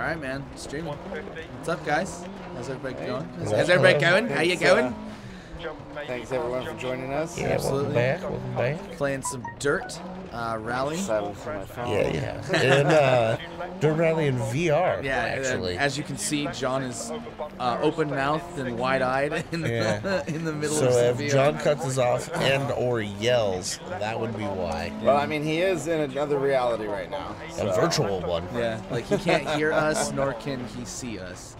right, man. Streaming. What's up, guys? How's everybody going? How's everybody going? How you going? Thanks everyone for joining us. Yeah, Absolutely. welcome back. Playing some Dirt Rally. Silent for my phone. Yeah. And Dirt Rally in VR, Yeah, actually. as you can see, John is open-mouthed and wide-eyed in, in the middle So of if the VR. John cuts us off and or yells, that would be why. Well, I mean, he is in another reality right now. A virtual one. Yeah, like he can't hear us, nor can he see us.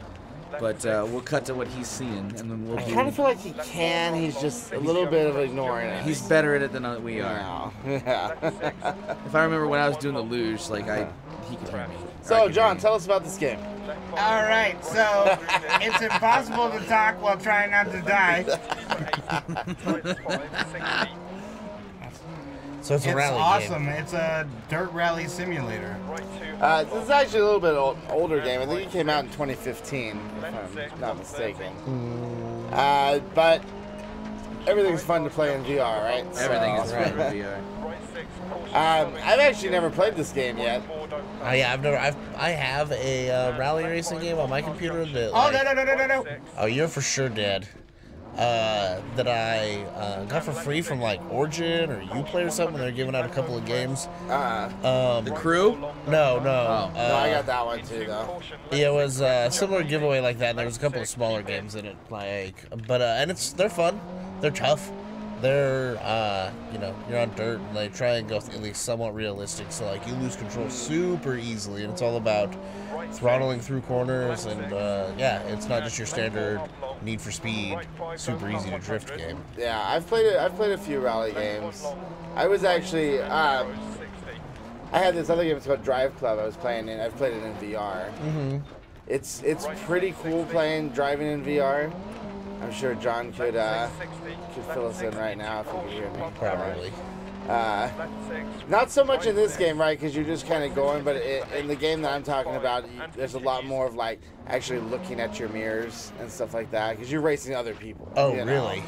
But we'll cut to what he's seeing, and then we'll I do... kind of feel like he can. He's just a little bit of ignoring it. He's better at it than we are. No. Yeah. If I remember when I was doing the luge, like he could hear me. So, John, tell us about this game. All right, so it's impossible to talk while trying not to die. So it's a It's rally awesome. game. It's a dirt rally simulator. This is actually a little bit older game. I think it came out in 2015, if I'm not mistaken. But everything's fun to play in VR, right? Everything is So- fun with VR. I've actually never played this game yet. Yeah, I have a rally racing game on my computer that. Oh, Like, no. Oh, you're for sure dead. That I got for free from like Origin or Uplay or something. They're giving out a couple of games. The crew? No. No, I got that one too, though. Yeah, it was a similar giveaway like that. And there was a couple of smaller games in it, like, but and they're fun. They're tough. They're you're on dirt and they try and go at least somewhat realistic. So like you lose control super easily, and it's all about throttling through corners and it's not just your standard Need for Speed, super easy to drift game. Yeah, I've played a few rally games. I was actually I had this other game. It's called Drive Club. I was playing in. I've played it in VR. Mm-hmm. It's pretty cool driving in VR. I'm sure John could fill us in right now if he could hear me. Probably. Not so much in this game, right? Because you're just kind of going. But in the game that I'm talking about, there's a lot more of like actually looking at your mirrors and stuff like that. Because you're racing other people. Oh, you know? really?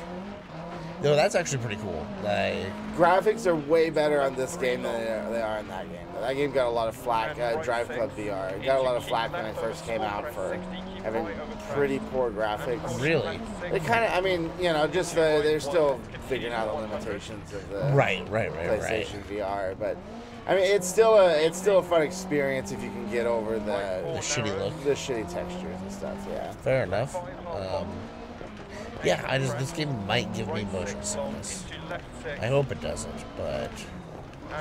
No, that's actually pretty cool. Like, Graphics are way better on this game than they are in that game. That game got a lot of flack. Drive Club VR it got a lot of flack when it first came out for having pretty poor graphics. really? They kind of, I mean, just they're still figuring out the limitations of the Right. PlayStation VR, but I mean, it's still a fun experience if you can get over the shitty look. the shitty textures and stuff. Yeah. Fair enough. This game might give me motion sickness. I hope it doesn't, but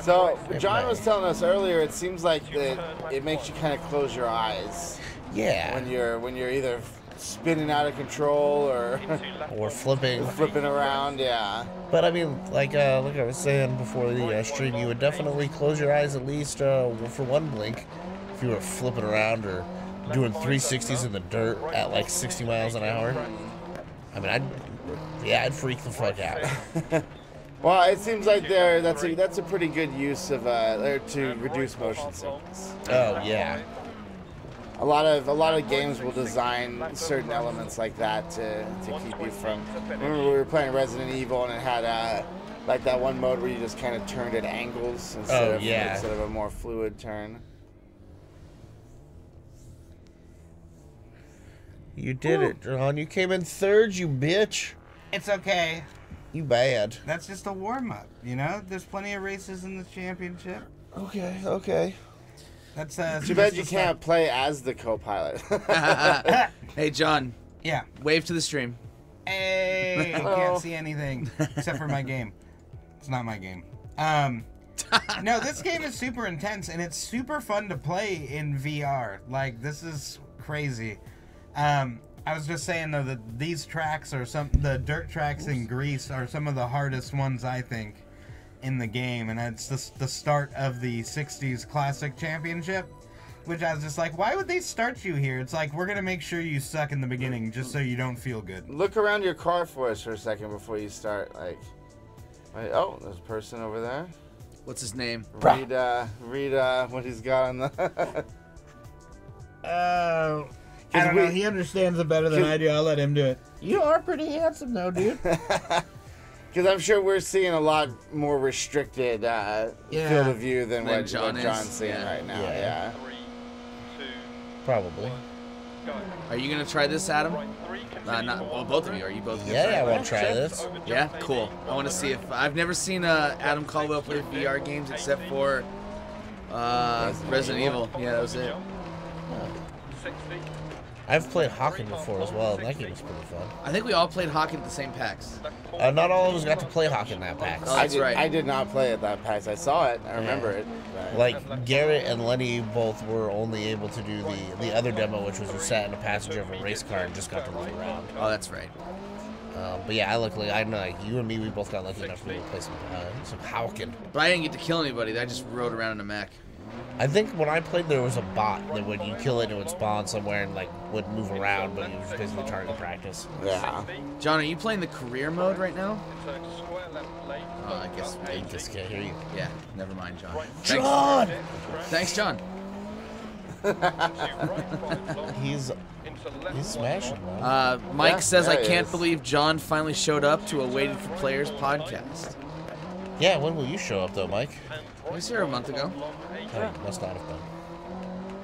So John was telling us earlier, it seems like it makes you kind of close your eyes yeah. when you're either spinning out of control or Or flipping. flipping around. Yeah. But I mean, like I was saying before the stream, you would definitely close your eyes at least for one blink if you were flipping around or doing 360s in the dirt at like 60 miles an hour. I mean, I'd freak the fuck out. Well, it seems like that's a pretty good use of to reduce motion sickness. Oh yeah. A lot of games will design certain elements like that to keep you from. Remember we were playing Resident Evil and it had like that one mode where you just kind of turned at angles instead of a more fluid turn. You did it, John. You came in third, you bitch. It's okay. You bad. That's just a warm-up, you know? There's plenty of races in the championship. Okay. That's Too bad you can't play as the co-pilot. Hey, John. Yeah. Wave to the stream. Hey, I can't see anything except for my game. It's not my game. No, this game is super intense and it's super fun to play in VR. Like, this is crazy. I was just saying though that these tracks are the dirt tracks in Greece are some of the hardest ones I think in the game, and it's the start of the 60s Classic Championship, which I was just like, why would they start you here? It's like, we're gonna make sure you suck in the beginning just so you don't feel good. Look around your car for us for a second before you start. Like, oh, there's a person over there. What's his name? Read what he's got on the. I don't know. He understands it better than I do. I'll let him do it. You are pretty handsome though, dude. Because I'm sure we're seeing a lot more restricted field of view than what John's seeing right now. Yeah. Probably. Are you gonna try this, Adam? Not well, both of you. Are you both? Gonna Yeah, try I it? want to try this. Yeah, cool. I want to see if I've never seen Adam Caldwell play VR games except for Resident Evil. Yeah, that was it. I've played Hawken before as well, and that game was pretty fun. I think we all played hockey at the same PAX. Not all of us got to play Hawken that PAX. Oh, that's right. I did not play at that PAX. I saw it. I remember it. but- Like, Garrett and Lenny both were only able to do the other demo, which was you sat in the passenger of a race car and just got to move around. Oh, that's right. But yeah, I know, like, you and me, we both got lucky enough to be able to play some Hawken. But I didn't get to kill anybody. I just rode around in a mech. I think when I played, there was a bot that when you kill it, it would spawn somewhere and like would move around, but it was basically target practice. Yeah. John, are you playing the career mode right now? Oh, I guess. I just can't hear you. Yeah, never mind, John. John! Thanks, John. He's smashing, man. Mike Yeah, says, yeah, I he can't is. believe John finally showed up to a Waited for Players podcast. Yeah, when will you show up though, Mike? He was here a month ago. Oh, you must not have been.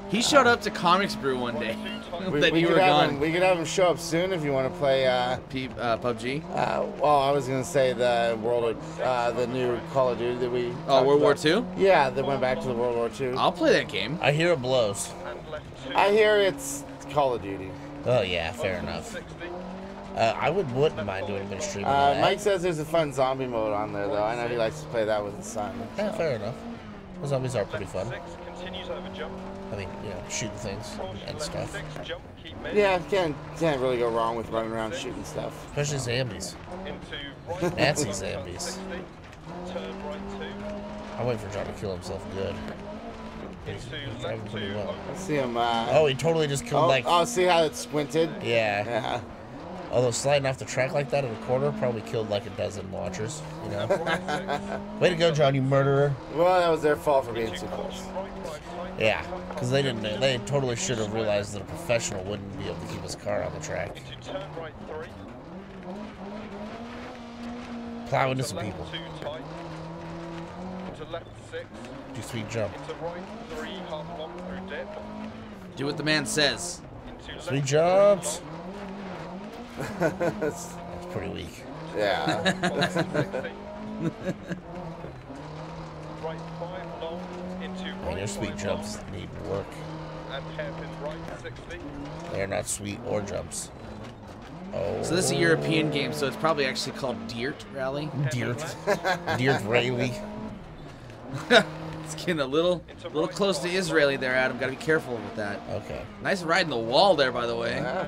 He showed up to Comics Brew one day We, that we you could were have gone. him, we could have him show up soon if you want to play. PUBG. Well, I was gonna say the the new Call of Duty that we. Oh, talked World War about. II? Yeah, that went back to the World War II. I'll play that game. I hear it blows. I hear it's Call of Duty. Oh yeah, fair enough. I wouldn't mind doing a bit of streaming. of that. Mike says there's a fun zombie mode on there though. I know he likes to play that with his son. Yeah, fair enough. The zombies are pretty fun. I mean, you know, shooting things and stuff. Yeah, can't really go wrong with running around shooting stuff. Especially zombies. Nazi zombies. I'm waiting for John to kill himself good. He's driving pretty well. See him. Oh, he totally just killed like. oh, see how it's squinted? Yeah. Yeah. Although sliding off the track like that in a corner probably killed like a dozen watchers, you know? Way to go, John, you murderer. Well, that was their fault for being too close. Yeah, because they didn't. They totally should have realized that a professional wouldn't be able to keep his car on the track. Plow into some people. Do sweet jump. Do what the man says. Sweet jumps. That's- That's pretty weak. yeah. Man, your sweet jumps need work. They're not sweet or jumps. Oh. So this is a European game, so it's probably actually called Dirt Rally. Dirt. Dirt Rayleigh. It's getting a little close to Israeli there, Adam. Gotta be careful with that. Okay. Nice ride in the wall there, by the way. Yeah.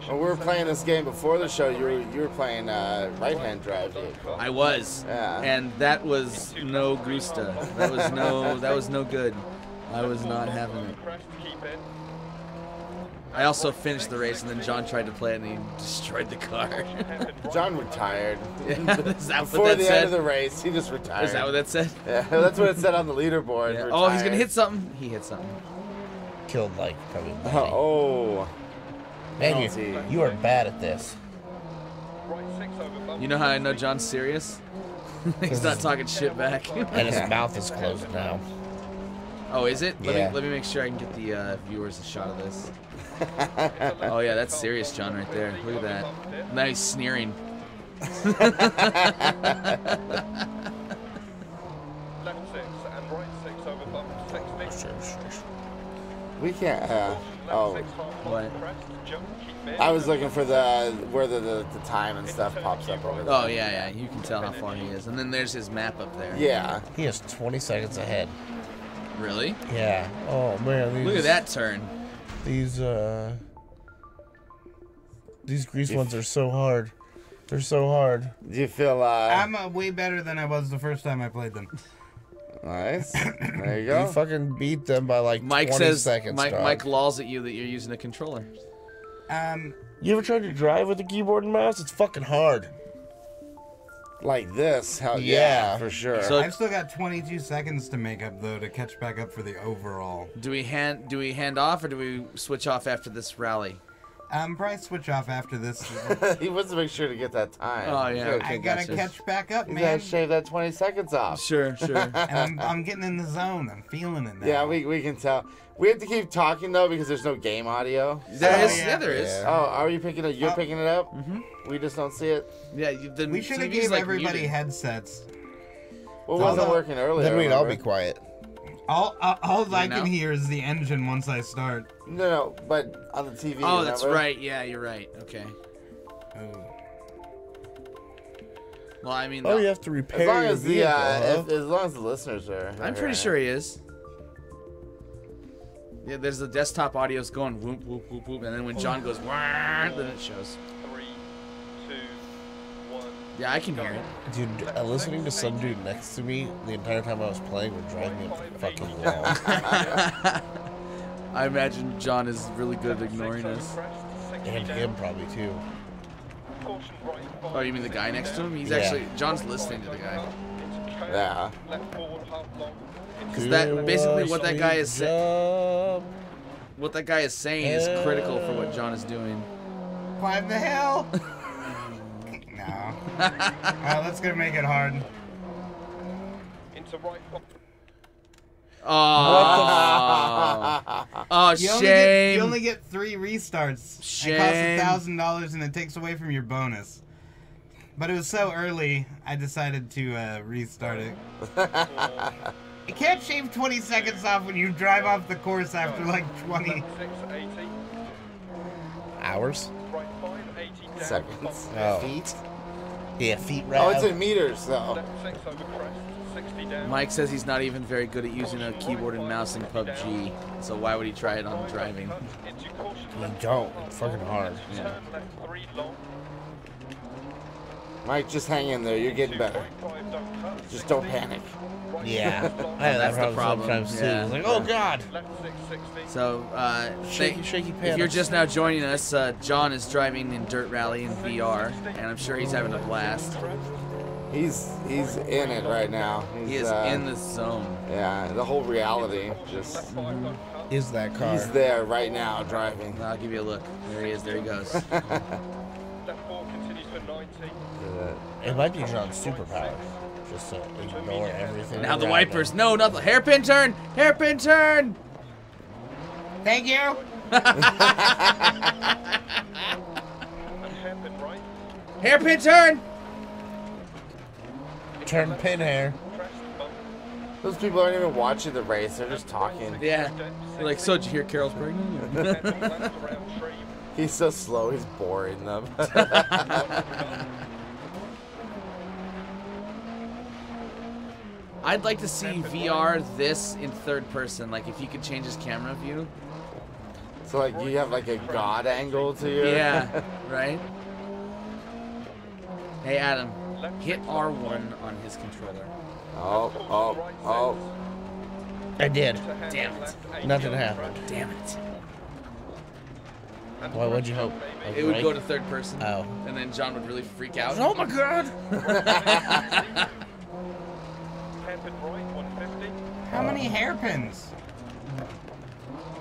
When we were playing this game before the show, you were playing right-hand drive vehicle. I was, Yeah. and that was no gusta. That was no good. I was not having it. I also finished the race, and then John tried to play it, and he destroyed the car. John retired. Yeah, is that what Before that the said? end of the race, he just retired. Is that what that said? Yeah, that's what it said on the leaderboard. Yeah. Oh, he's gonna retired. hit something. He hit something. Killed like probably. 90. Oh. Man, penalty. you are bad at this. You know how I know John's serious? He's not talking shit back. And his mouth is closed now. Oh, is it? Yeah. Let me make sure I can get the viewers a shot of this. Oh yeah, that's serious, John, right there. Look at that. Now he's sneering. We can't. Oh, What? I was looking for where the time and stuff pops up over there. Oh yeah, you can tell how far he is. And then there's his map up there. Yeah. He is 20 seconds ahead. Really? Yeah. Oh man. These, Look at that turn. These grease ones are so hard. They're so hard. Do you feel I'm way better than I was the first time I played them. nice? There you You go. fucking beat them by like Mike 20 says. seconds. dog. Mike lolls at you that you're using a controller. You ever tried to drive with a keyboard and mouse? It's fucking hard. Like this? Hell Yeah. yeah, for sure. So- I've still got 22 seconds to make up though to catch back up for the overall. Do we hand off or do we switch off after this rally? Probably switch off after this. He wants to make sure to get that time. Oh, yeah, Sure. okay. I gotta gotcha. catch back up, You man. gotta shave that 20 seconds off. Sure, sure. And I'm getting in the zone. I'm feeling it now. Yeah, we can tell. We have to keep talking though because there's no game audio. There is, yeah. yeah, there is. Yeah. Oh, are you picking it? You're Oh. picking it up? Mm-hmm. We just don't see it. Yeah, the We should have TV's gave like everybody muted. headsets. Well, it wasn't Although- working earlier. Then we'd all be remember? quiet. All I now? can hear is the engine once I start. No, but on the TV. Oh, that's remember? right. Yeah, you're right. Okay. Oh. Well, I mean, Oh, you have to repair As long your as the vehicle, huh? as long as the listeners are. I'm pretty sure he is. Yeah, there's the desktop audio's going whoop, whoop, whoop, whoop, and then when John goes, wah, then it shows. 3, 2, 1. Yeah, I can hear it. Dude, listening to some dude next to me the entire time I was playing would drive me up the fucking wall. I imagine John is really good at ignoring us. And him probably too. Oh, you mean the guy next to him? He's Yeah. actually, John's listening to the guy. Yeah. Because that, basically what that guy is saying, saying. what that guy is saying is critical for what John is doing. Climb the hill. No. That's gonna make it hard. Into right. Oh, oh, You shame. only get 3 restarts. Shame. It costs $1,000 and it takes away from your bonus. But it was so early, I decided to restart it. You can't shave 20 seconds off when you drive off the course after like 20. 680. Hours? Right 580 down. Seconds. Oh. Feet. Yeah, feet Oh, it's rev. in meters though. Left 6 over crest. 60 down. Mike says he's not even very good at using a keyboard and mouse in PUBG, so why would he try it on driving? Into caution You left. don't. It's fucking hard. Yeah. Turn left 3 long. Mike, just hang in there. You're getting better. Right 5 don't cut. Just don't panic. Right Yeah. 6 long. I have That's the that problem. problem sometimes too. Yeah. It's like, oh god. Left 660. So, Shaky, shaky if panics. you're just now joining us, John is driving in Dirt Rally in VR, and I'm sure he's having a blast. He's in it right now. He is in the zone. Yeah, the whole reality. Just Left 5 don't cut. Is that car? he's there right now driving. I'll give you a look. There he is. There he goes. Left 4 continues for 90. It might be John's superpower. Just to ignore everything. Now the around wipers. him. No, not the hairpin turn. Hairpin turn. Thank you. And hairpin right. Hairpin turn. Turn pin hair. Crest bump. Those people aren't even watching the race. They're just talking. Yeah. You're like, so did you hear Carol's pregnant? Left around tree. He's so slow. He's boring them. I'd like to see VR this in third person. Like if you could change his camera view. So like you have like a god angle to your. Yeah. Right. Hey Adam, hit R1 on his controller. Oh. I did. Damn it. Nothing happened. Damn it. Why would you hope? It would go to third person. Oh. And then John would really freak out. Oh my god! Hairpin right 150. How many hairpins?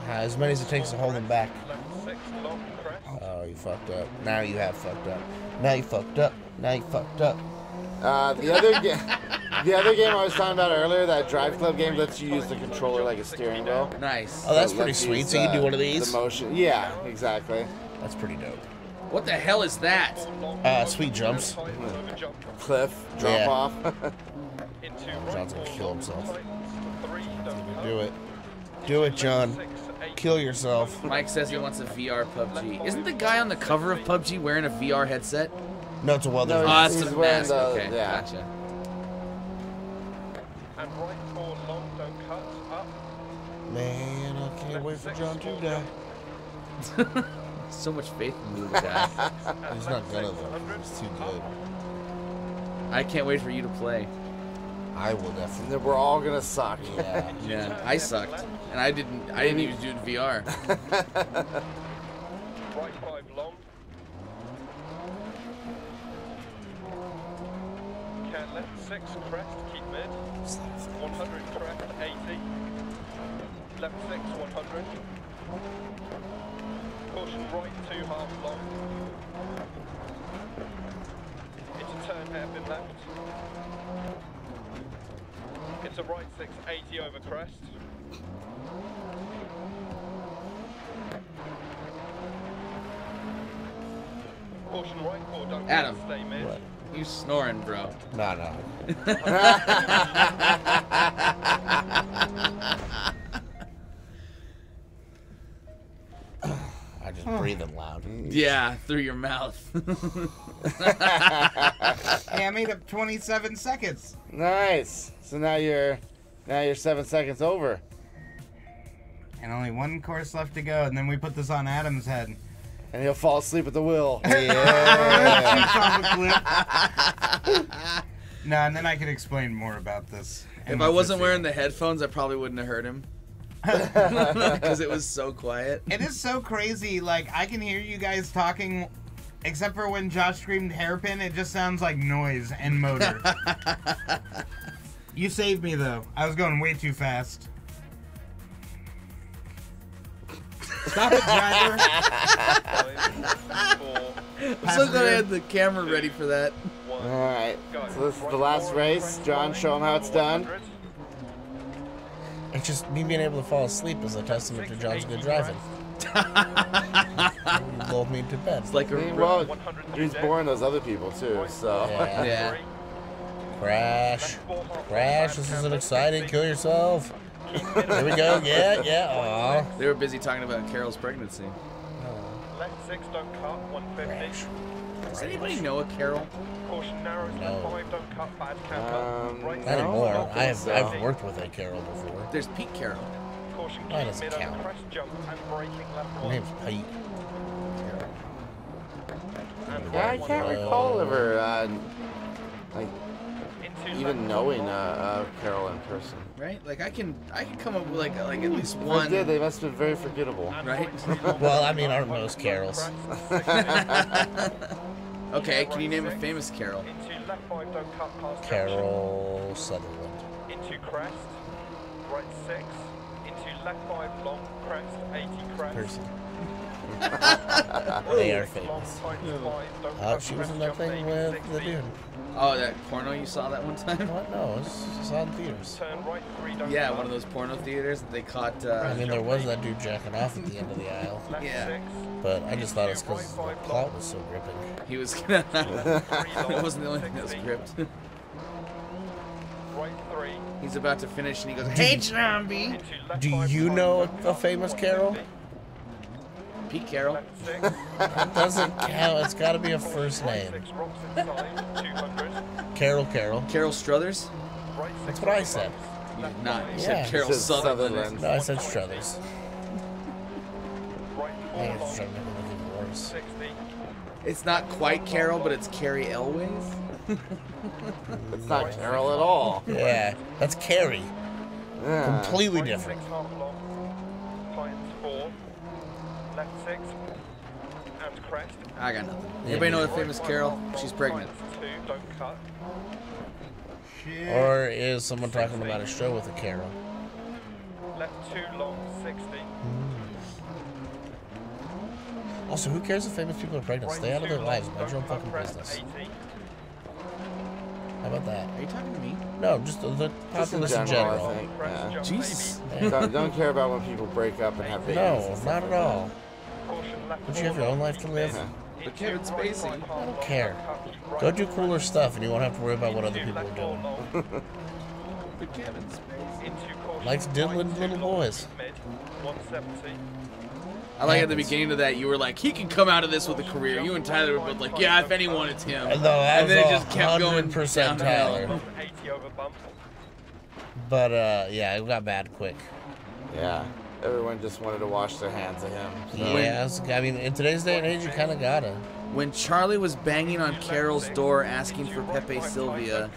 As many as it takes to hold him back. Left 6 long crest. Oh, you fucked up. Now you have fucked up. Now you fucked up. Now you fucked up. The other game I was talking about earlier, that Drive Club game, lets you use the controller like a steering wheel. Nice. Oh, that's It pretty lets you sweet. use, So you can do one of these? The motion. Yeah, exactly. That's pretty dope. What the hell is that? Sweet jumps. Tight over jump. Cliff, drop Yeah. off. Into John's right gonna 4 kill long. himself. Tightens. 3 don't cut. Do it. Do it, John. 6 8. Kill yourself. Mike says he wants a VR PUBG. Isn't the guy on the cover of PUBG wearing a VR headset? No, it's a welder. No, Oh, that's he's the wearing mask. the- Okay, yeah. gotcha. And right 4 long don't cut. Up. Man, I can't wait for John to die. So much faith in the little guy. He's not gonna though. He's too good. I can't wait for you to play. I will definitely. We're all gonna suck. Yeah. Yeah, I sucked, and I didn't even do it in VR. Right 5 long. Can left 6 crest. Keep mid. 100 crest 80. Left 6 100. Caution right 2 half long. Into turn hairpin left. Into right 6, 80 over crest. Caution right 4, don't Adam. stay mid. What? You snoring, bro. No, no. I just breathing loud. Yeah, through your mouth. Hey, I made up 27 seconds. Nice. So now you're 7 seconds over. And only one course left to go, and then we put this on Adam's head. And he'll fall asleep at the wheel. No, and then I could explain more about this. If I wasn't wearing the headphones, I probably wouldn't have heard him. Because it was so quiet. It is so crazy. Like, I can hear you guys talking, except for when Josh screamed hairpin, it just sounds like noise and motor. You saved me, though. I was going way too fast. Stop it, driver. 5, 4, I'm so glad I had the camera ready for that. 1. Alright. Go. So this is the last race. John, show him how it's done. 100. It's just me being able to fall asleep is a testament to John's good driving. He lulled me to bed. It's like a Well, he's boring those other people too, so. Yeah. yeah. Crash. Crash, this isn't exciting. Kill yourself. Here we go. Yeah, yeah. Aw. They were busy talking about Carol's pregnancy. Left 6, don't cut. 150. Does anybody know a Carol? Caution narrows. No. Left 5, don't cut. Bad camper. Right Not No, I anymore. don't think so. I've worked with a Carol before. There's Pete Carroll. Caution That keep doesn't mid count. over crest jump and braking left Her 1. name's Pete. And Yeah, I right can't 1. recall ever, like, Into even left knowing 4. Carol in person. Right? Like I can come up with like at least If I one. did, they must have been very forgettable. And Right? right 2 long. Well, I mean, aren't most Carols? Okay, can you name a famous Carol? Into left 5, don't cut past Carol Sutherland. junction. Into crest. Right 6. Into left 5 long crest. 80 crest. Person. Right They are 6 famous. long times 5, don't Oh, cut she was crest in that jump, thing 80, with 60. the dude. Oh, that porno you saw that one time? What? No, it's on theaters. Turn right 3, don't Yeah, cut. one of those porno theaters that they caught. I mean, there was that dude jacking off at the end of the aisle, Left Yeah. 6. but I just thought it's because the plot was so gripping. He was gonna. Three long, It wasn't the only thing that was 60. gripped. Right 3. He's about to finish and he goes, "Hey, zombie!" Into left Do 5, you long, know don't a cut, famous Carol? 150. Pete Carroll. Left 6. That doesn't count. It's got to be a first Right name. 6 rocks inside. 200. Carol. Carol Struthers? Right 6. That's what I said. You did not. You Yeah. said Carol It says Sutherland. Sutherland. No, I said Struthers. Right I 4 think it's long. trying to make it look worse. 60. It's not quite Carol, but it's Carrie Elways. It's not Carol at all. Yeah, that's Carrie. Yeah. Completely Right different. 6 half long. Times 4. Left 6. And crest. I got nothing. Anybody know a famous Right Carol? half long, She's pregnant. times 2, don't cut. Shit. Or is someone talking about a show with a Carol? Left 2 long, 60. Also, who cares if famous people are pregnant? Stay out of their lives. Mind your own fucking business. 80. How about that? Are you talking to me? No, just the Just in populace in general, general. I think. Crest Yeah. jump, Jesus. Yeah. Don't care about when people break up and have babies. No, and stuff not like at all. maybe. Caution left Don't you have your own life to live? Yeah. But Kevin Spacey. I don't care. Go do cooler stuff, and you won't have to worry about what other people are doing. But Kevin Spacey. Likes diddling little boys. Mid, 170. I like at the beginning of that, you were like, he can come out of this with a career. You and Tyler were both like, yeah, if anyone, it's him. No, that And then it was just kept going 100% downhill. Tyler. 80 over bump. But, yeah, it got bad quick. Yeah. Everyone just wanted to wash their hands of him. So. Yeah, I mean, in today's day and age, you kind of gotta. When Charlie was banging on Carol's door asking for Pepe Sylvia.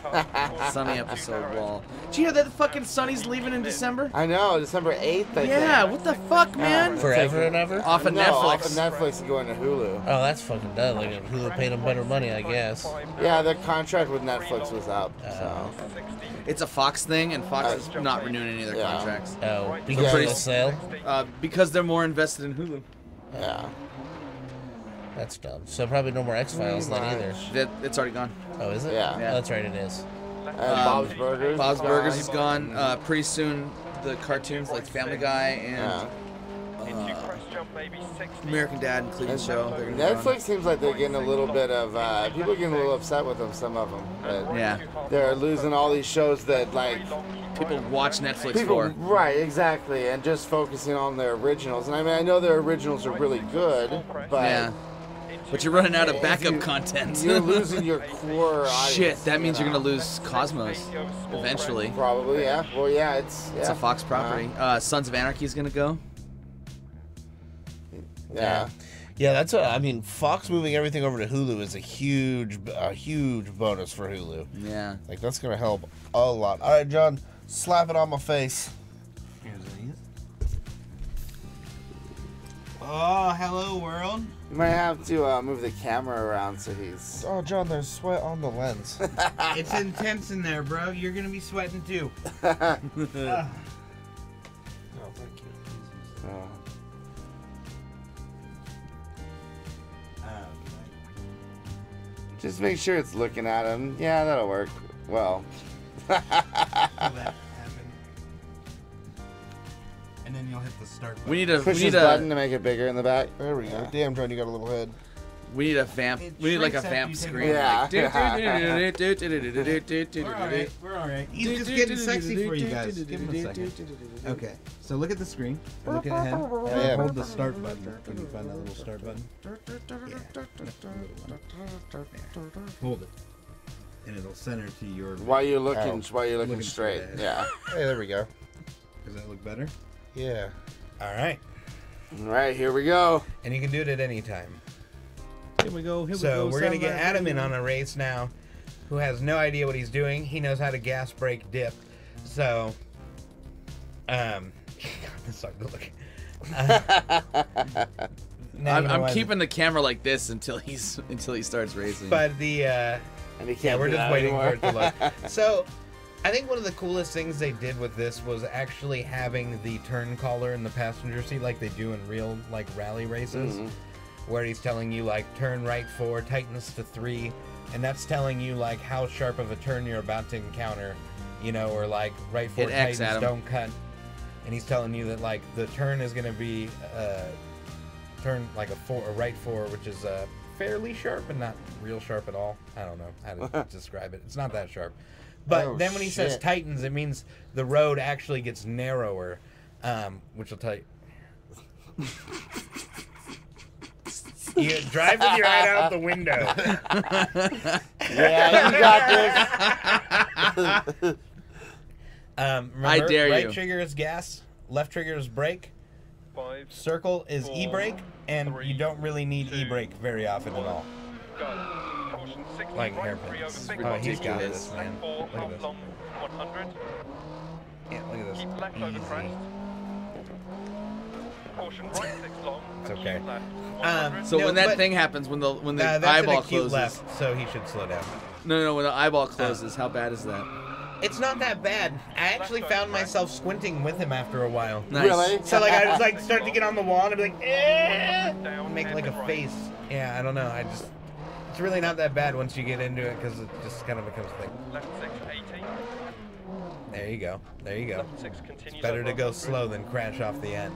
Sunny episode wall. Did you hear that fucking Sunny's leaving in December? I know, December 8th, I Yeah, think. what the fuck, man? Forever and ever? Off of No, Netflix. off of Netflix and going to Hulu. Oh, that's fucking dumb. Like, Hulu paid them better money, I guess. Yeah, their contract with Netflix was up, so. It's a Fox thing, and Fox is not renewing any of their Yeah. contracts. Oh, because pretty of the sale? Because they're more invested in Hulu. Yeah. That's dumb. So probably no more X-Files then either. It's already gone. Oh, is it? Yeah. Oh, that's right, it is. And Bob's Burgers. Bob's is Burgers gone. is gone. Pretty soon, the cartoons like Family Guy and American Dad and Cleveland Show. They're gonna be Netflix gone. seems like they're getting a little bit of, people are getting a little upset with them, some of them. But Yeah. they're losing all these shows that, like, People watch Netflix people, for. right, exactly, and just focusing on their originals. And I mean, I know their originals are really good, but Yeah. But you're running out of if backup you- content. you're losing your core audience. Shit, that means you you're know. gonna lose Cosmos eventually. Probably, yeah. Well, yeah, it's It's a Fox property. Sons of Anarchy is gonna go. Yeah. Yeah, that's I mean, Fox moving everything over to Hulu is a huge bonus for Hulu. Yeah. Like, that's going to help a lot. All right, John, slap it on my face. Here's these. Oh, hello world. You might have to move the camera around so he's. Oh, John, there's sweat on the lens. It's intense in there, bro. You're gonna be sweating too. Oh, thank you. Oh. Just make sure it's looking at him. Yeah, that'll work. Well. That happen. And then you'll hit the start button. We need a Push we his need button a to make it bigger in the back. There we go. Damn, John, you got a little head. we need a vamp. It We need like a shrinks after vamp you take screen. it Yeah. We're alright. We're alright. He's just getting sexy for you guys. Give him a second. Okay, so look at the screen. Look at him. Yeah. Hold the start button. Can you find that little start button? Hold it. And it'll center to your. While you're looking, Oh. looking straight. straight. Yeah. Hey, there we go. Does that look better? Yeah. Alright. All right, here we go. And you can do it at any time. Here we go. So we're gonna get Adam in on a race now, who has no idea what he's doing. He knows how to gas brake dip. So, that's not good looking. Now you know I'm why keeping the camera like this until he starts racing. But the And he can't yeah, we're do just that waiting anymore. for it to look. So, I think one of the coolest things they did with this was actually having the turn caller in the passenger seat, like they do in real like rally races, where he's telling you like turn right 4, tightens to 3, and that's telling you like how sharp of a turn you're about to encounter, you know, or like right 4 Hit X, tightens, Adam. don't cut, and he's telling you that like the turn is gonna be turn like a right 4, which is fairly sharp and not real sharp at all. I don't know how to describe it. It's not that sharp. But Oh, then when he says shit. tightens, it means the road actually gets narrower, which will tell you. You drive with your head out the window. Yeah, you got this. Remember, I dare right you. trigger is gas, left trigger is brake, 5, circle is e-brake, and you don't really need e-brake very often at all. go. Caution 60 Like right, hairpins. 3 over Oh, 50. he's got ridiculous. this, man. Left 4, Look at half this. long 100. Yeah, look at this. Keep left over Easy. crest. Caution right 6 long. It's and okay. keep left 100. So No, when that but- thing happens, when the That's eyeball an acute closes. left, so he should slow down. No, when the eyeball closes, how bad is that? It's not that bad. I actually found myself squinting with him after a while. Nice. Really? So like I was like start to get on the wall and I'd be like, eh, Down and make like a and right. face. Yeah, I don't know. It's really not that bad once you get into it because it just kind of becomes like, Left 6, 80. there you go, there you go. Left 6 continues Better over to go 100. slow than crash off the end.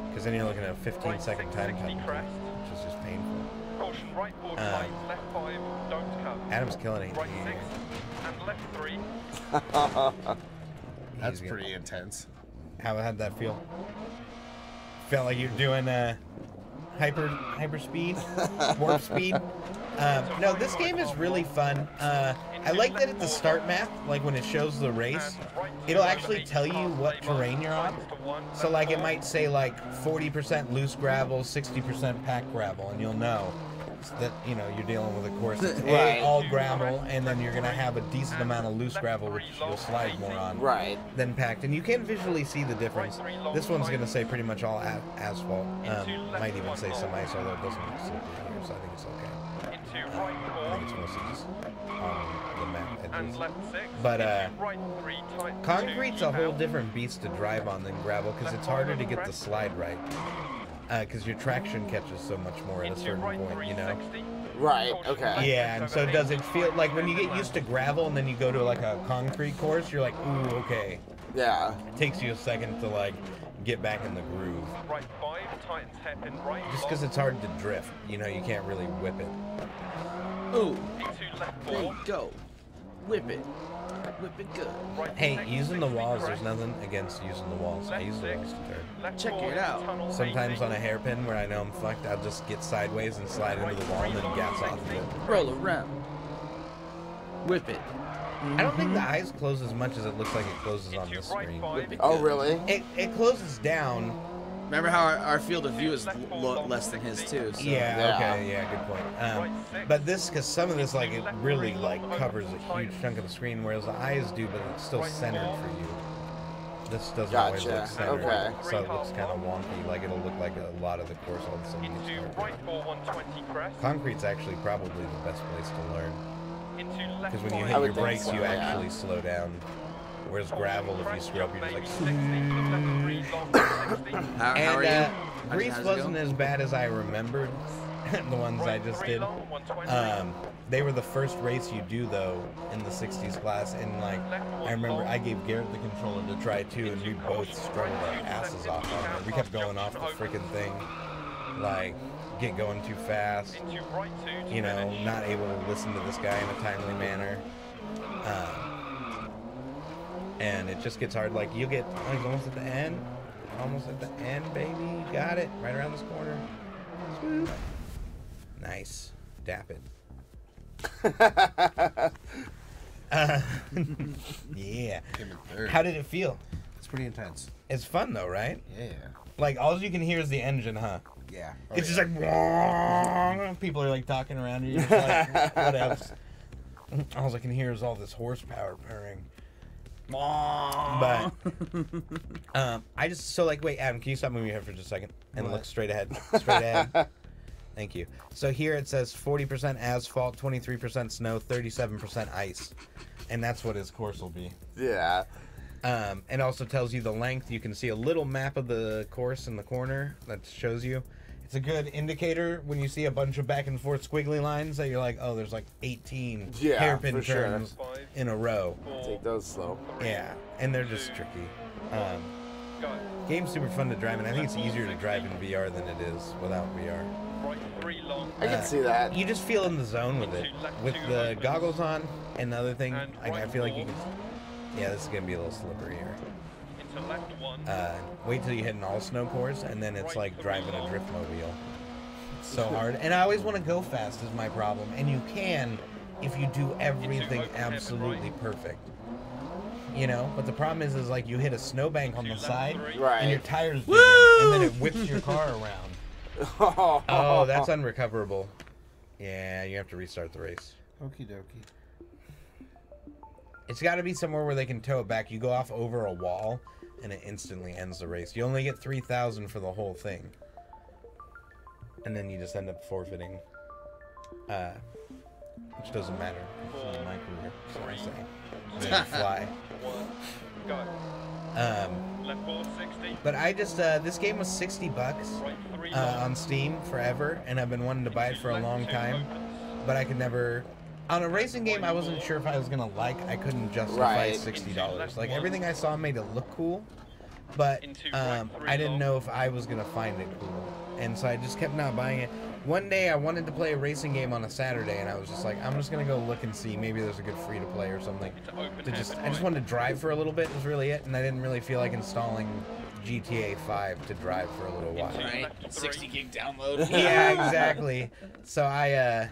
Because then you're looking at a Right 15-second 6, time 60 penalty, crest. which is just painful. Caution right 4 tight, left 5, don't cut. Adam's killing it. Right 6 and left 3. That's He's pretty intense. How'd that feel? Felt like you're doing hyper speed, warp speed. No, this game is really fun. I like that at the start map, like when it shows the race, it'll actually tell you what terrain you're on. So like it might say like 40% loose gravel, 60% packed gravel, and you'll know. that you're dealing with a course that's Right. all gravel, and then you're gonna have a decent amount of loose gravel, which you'll slide more on. Right. Than packed, and you can visually see the difference. This one's gonna say pretty much all asphalt. Might even say some ice, although it doesn't look slippery here, so I think it's okay. I think it's mostly just on the map edges. But concrete's a whole different beast to drive on than gravel because it's harder to get the slide right. Because your traction catches so much more at a certain point, Right. Okay. Yeah, and so does it feel like when you get used to gravel and then you go to like a concrete course, you're like, ooh, okay. Yeah. It takes you a second to like get back in the groove. Just because it's hard to drift, you can't really whip it. Ooh. There you go. Whip it. Whip it good. Hey, using the walls, there's nothing against using the walls. I use the walls to turn. Check it out. Sometimes on a hairpin where I know I'm fucked, I'll just get sideways and slide into the wall and then gas off of it. Roll around. Whip it. I don't think the eyes close as much as it looks like it closes on this screen. Whip it Oh, good. really? It closes down. Remember how our field of view is less than his too. So. Yeah, okay, yeah, good point. But this, because some of this, like, it really, like, covers a huge chunk of the screen, whereas the eyes do, but it's still centered for you. This doesn't always look Gotcha. centered, Okay. so it looks kind of wonky, like it'll look like a lot of the course all of a sudden gets darker. Concrete's actually probably the best place to learn. Because when you hit I would your think brakes, so, you yeah. actually slow down. Whereas gravel, if you screw up, you're just like... How are you? And How's Greece it wasn't go? as bad as I remembered. The ones I just did. They were the first race you do though in the 60s class, and like I remember I gave Garrett the controller to try too, and we both struggled our asses off on it. We kept going off the freaking thing, like get going too fast, not able to listen to this guy in a timely manner. And it just gets hard. Like you get, he's almost at the end. Almost at the end, baby. You got it. Right around this corner. Swoop. Nice. Dap it. Yeah. How did it feel? It's pretty intense. It's fun though, right? Yeah. Like all you can hear is the engine, huh? Yeah. It's just like people are like talking around you. You're just like, what else? All I can hear is all this horsepower purring. But I just wait, Adam, can you stop moving your head for just a second and look straight ahead? Straight ahead. Thank you. So here it says 40% asphalt, 23% snow, 37% ice, and that's what his course will be. Yeah. It also tells you the length. You can see a little map of the course in the corner that shows you. It's a good indicator when you see a bunch of back and forth squiggly lines that you're like, oh, there's like 18 hairpin for sure. turns in a row. Take those slow. Yeah, and they're just tricky. Game's super fun to drive, and I think it's easier to drive in VR than it is without VR. I can see that. You just feel in the zone with it. With the goggles on and the other thing, I feel like you can... Yeah, this is going to be a little slippery here. Wait till you hit an all-snow course, and then it's like driving a drift mobile. It's so hard. And I always want to go fast is my problem. And you can if you do everything absolutely perfect. But the problem is like you hit a snowbank on the side, Right. and your tires dig in, and then it whips your car around. Oh, that's unrecoverable. Yeah, you have to restart the race. Okie dokie. It's got to be somewhere where they can tow it back. You go off over a wall, and it instantly ends the race. You only get 3,000 for the whole thing. And then you just end up forfeiting. Which doesn't matter. It's my career, so I say. I'm gonna fly. But I just, this game was $60 on Steam forever, and I've been wanting to buy it for a long time, but I could never... On a racing game, I wasn't sure if I was gonna like. I couldn't justify Right. $60. Like everything I saw made it look cool, but I didn't know if I was gonna find it cool, and so I just kept not buying it. One day I wanted to play a racing game on a Saturday, and I was just like, I'm just gonna go look and see. Maybe there's a good free to play or something. I just wanted to drive for a little bit. Was really it, and I didn't really feel like installing GTA 5 to drive for a little while. Right? 60 gig download. Yeah, exactly. So I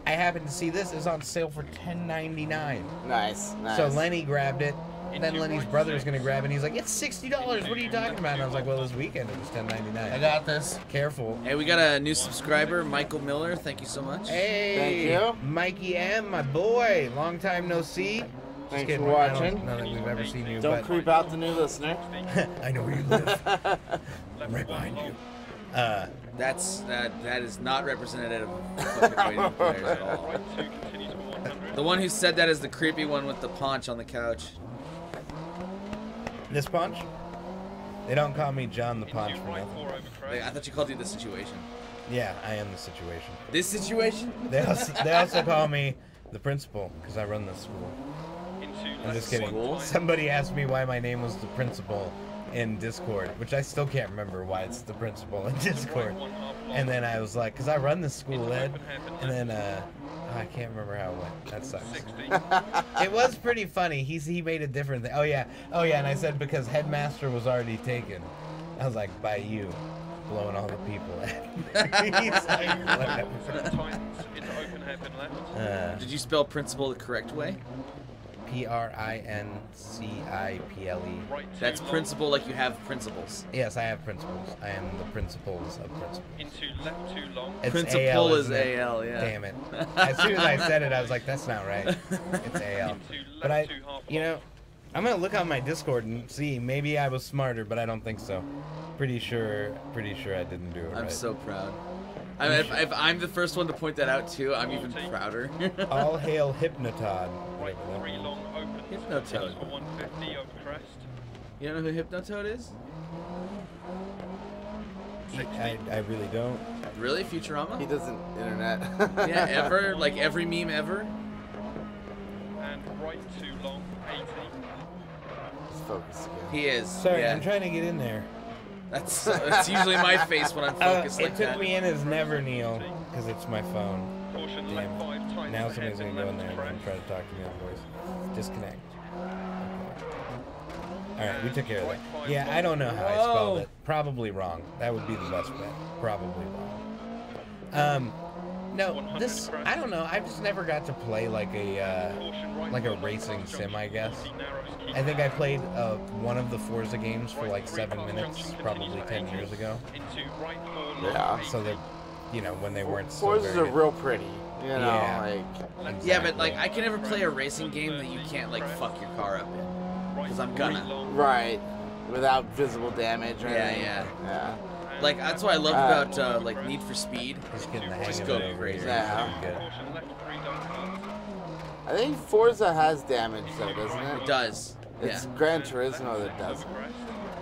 happened to see this is on sale for $10.99. Nice. So Lenny grabbed it, then Lenny's brother was gonna grab it. And he's like, "It's $60. What are you talking about?" And I was like, "Well, this weekend it was $10.99." I got this. Careful. Hey, we got a new subscriber, Michael Miller. Thank you so much. Hey, Thank you. Mikey M, my boy. Long time no see. Just Thanks kidding, for I don't watching. know that we've ever seen you, Don't but creep out the new listener. I know where you live. I'm right behind you. That is not representative of fucking radio players at all. Right 2 continues for 100. The one who said that is the creepy one with the paunch on the couch. This punch? They don't call me John the Punch Into for right nothing. 4 over crest. I thought you called you the situation. Yeah, I am the situation. This situation? They also call me the principal because I run the school. Into I'm left just kidding. School? Somebody asked me why my name was the principal in Discord, which I still can't remember why it's the principal in Discord. And then I was like, because I run the school, Ed. And then I can't remember how it went. That sucks. 60. It was pretty funny. He made a different thing. Oh yeah. And I said because headmaster was already taken. I was like, by you, blowing all the people. He's like, whatever. Tightens into open hairpin left. Did you spell principal the correct way? Princiciple. Right 2 That's long. principal like you have principles. Yes, I have principles. I am the principals of principles. Into left 2 long. It's Principal AL, is isn't it? AL, yeah. Damn it. As soon as I said it, I was like, that's not right. It's AL. Into But left 2 half you know, I'm going to look on my Discord and see. Maybe I was smarter, but I don't think so. Pretty sure I didn't do it I'm right. so proud. I mean, if I'm the first one to point that out too, I'm even prouder. All hail Hypnotod. Right 3 long opens. Hypnotoad. For 150 over crest. You don't know who Hypnotoad is? I really don't. Really? He Futurama? doesn't internet. Yeah, ever? Like every meme ever? And right 2 long. 80. Just focus again. He is. Sorry, yeah. I'm trying to get in there. That's usually my face when I'm focused It like took that. me in as never Neil because it's my phone. Caution Damn. left 5 tightens Now the somebody's hairpin gonna go in left there and try to talk to me on voice. Disconnect. Okay. Alright, we took care of that. Yeah, I don't know how I spelled it. Probably wrong. That would be the best bet. Probably wrong. No, this, I don't know. I just never got to play like a racing sim, I guess. I think I played one of the Forza games for like 7 minutes, probably 10 years ago. Yeah. So they're, when they weren't so Forza's very are real pretty. You know, Yeah. like Yeah, but like I can never play a racing game that you can't like fuck your car up in. Because I'm gonna. right, without visible damage or Yeah, anything. yeah. Yeah. Like that's what I love about like Need for Speed. Just getting the hang Just of go it over crazy. here. Yeah. Good. I think Forza has damage though, doesn't It it? does. It's Yeah. Gran Turismo that doesn't.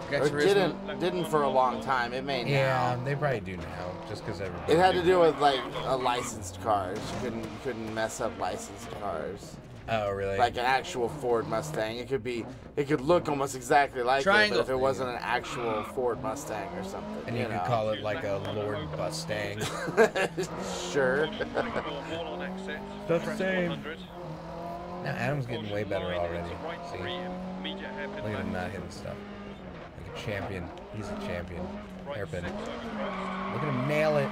Gran Or Turismo. didn't for a long time. It may now. Yeah, they probably do now, just because everybody. It had to do with like licensed cars. You couldn't mess up licensed cars. Oh, really? Like an actual Ford Mustang, it could look almost exactly like it, Triangle. but if it wasn't an actual Ford Mustang or something, and you could know. call it like a Lord Mustang. Sure. That's the same. Now Adam's getting way better already. See? Look at him not hitting stuff. Like a champion. He's a champion. Hairpin. Look at him nail it.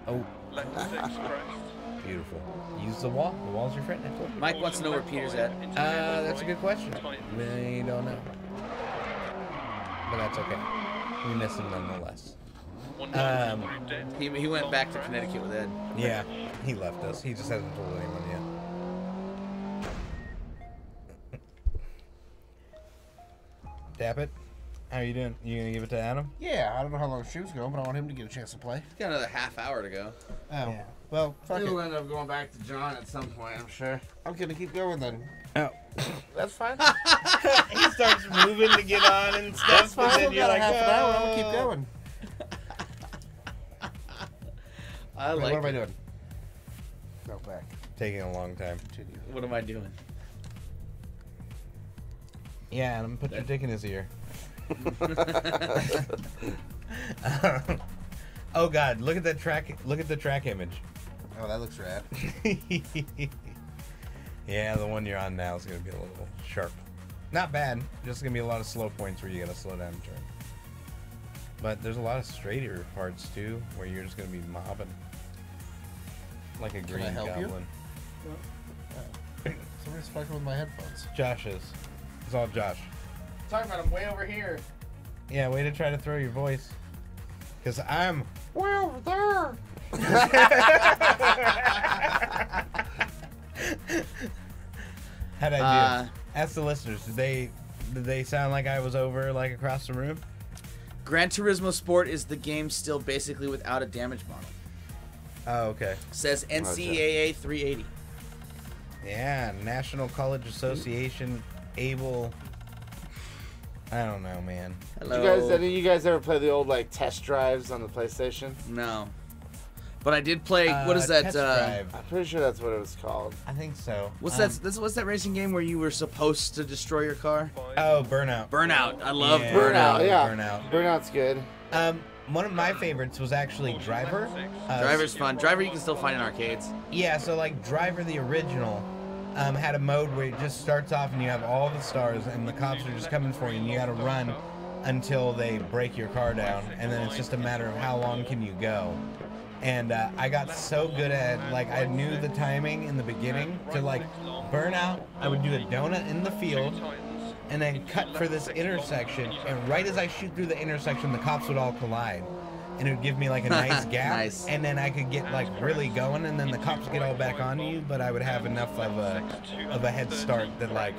Oh, beautiful. Use the wall. The wall's your friend. I told you. Mike wants to know where Peter's at. That's a good question. We don't know. But that's okay. We miss him nonetheless. He went back to Connecticut with Ed. Yeah, he left us. He just hasn't told anyone yet. Dap it. How are you doing? You gonna give it to Adam? Yeah, I don't know how long shoes go, but I want him to get a chance to play. He's got another half hour to go. Oh, Yeah. well, fuck We'll it. end up going back to John at some point, I'm sure. I'm gonna keep going then. Oh, That's fine. he starts moving to get on and stuff. That's fine. and then I've you're got like, a half an hour. I'm gonna "Oh." keep going. I Wait, like. what am I it. doing? Go back. Taking a long time. Continue. What am I doing? Yeah, Adam, put your dick in his ear. Oh God, look at that track. Look at the track image. Oh, that looks rad. Yeah, the one you're on now is gonna be a little sharp. Not bad. Just gonna be a lot of slow points where you gotta slow down and turn. But there's a lot of straighter parts too, where you're just gonna be mobbing like a green I help you? goblin. Somebody's fucking with my headphones. Josh is. It's all Josh. Talking about him way over here. Yeah, way to try to throw your voice. Because I'm way over there. How'd I do? Ask the listeners, did they sound like I was over, like, across the room? Gran Turismo Sport is the game still basically without a damage model. Oh, okay. Says NCAA 380. Yeah, National College Association, able... I don't know, man. Hello. Did you guys ever play the old, like, test drives on the PlayStation? No. But I did play, what is that? Test Drive. I'm pretty sure that's what it was called. I think so. What's that racing game where you were supposed to destroy your car? Oh, Burnout. Burnout. I love Yeah. Burnout. Burnout, yeah. Burnout. Burnout's good. One of my favorites was actually Driver. Driver's fun. Driver you can still find in arcades. Yeah, so like Driver the original had a mode where it just starts off and you have all the stars and the cops are just coming for you and you gotta run until they break your car down, and then it's just a matter of how long can you go. And I got so good at, like, I knew the timing in the beginning to, like, burn out. I would do a donut in the field and then cut for this intersection, and right as I shoot through the intersection, the cops would all collide. And it would give me, like, a nice gap, Nice. and then I could get, like, really going, and then the cops would get all back on you, but I would have enough of a head start that, like,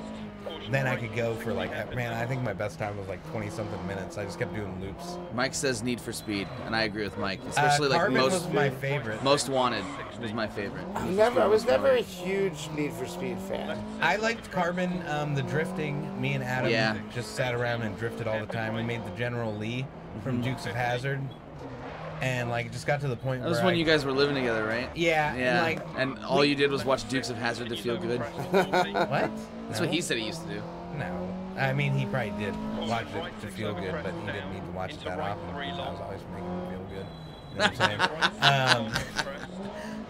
then I could go for, like, man, I think my best time was, like, 20-something minutes. I just kept doing loops. Mike says Need for Speed, and I agree with Mike. Especially like Carbon most was my favorite. Most Wanted was my favorite. I was never a huge Need for Speed fan. I liked Carbon, the drifting. Me and Adam Yeah. just sat around and drifted all the time. We made the General Lee from Dukes of Hazzard, and like it just got to the point That was where when you guys were living together, right? yeah, Yeah. like And all you did was watch Dukes of Hazzard to feel good. what? That's what he said he used to do. No, I mean he probably did watch it to feel good, but he didn't need to watch it that often because I was always making him feel good. You know what I'm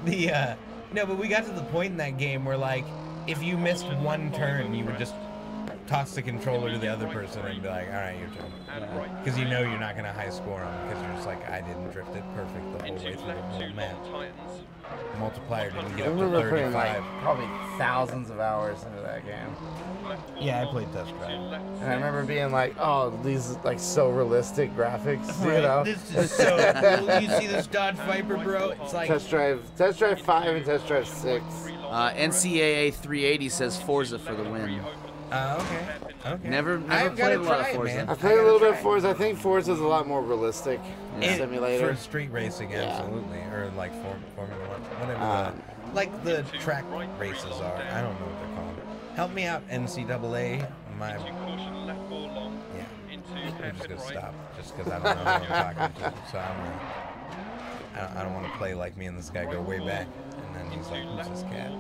saying? No, but we got to the point in that game where like if you missed one turn, you would just toss the controller to the other person and be like, all right, your turn. Because you know you're not going to high score them because you're just like, I didn't drift it perfect the whole way through the whole map. Multiplier didn't I get up to remember putting 35. like probably thousands of hours into that game. Yeah, I played Test Drive. And I remember being like, oh, these like so realistic graphics, you know? This is so cool. You see this Dodge Viper, bro? It's like... Test Drive 5 and Test Drive 6. NCAA 380 says Forza for the win. Okay. Never I've played gotta a lot of try it, Forza. man. I played a little bit of Forza. I think Forza's a lot more realistic simulator. For street racing, absolutely. Or like Formula 1, whatever. Like the track races are. I don't know what they're called. Help me out, NCAA. Yeah. I'm just gonna stop, just because I don't know who I'm talking to. So I don't want to play like me and this guy go way back, and then he's like, "Who's this cat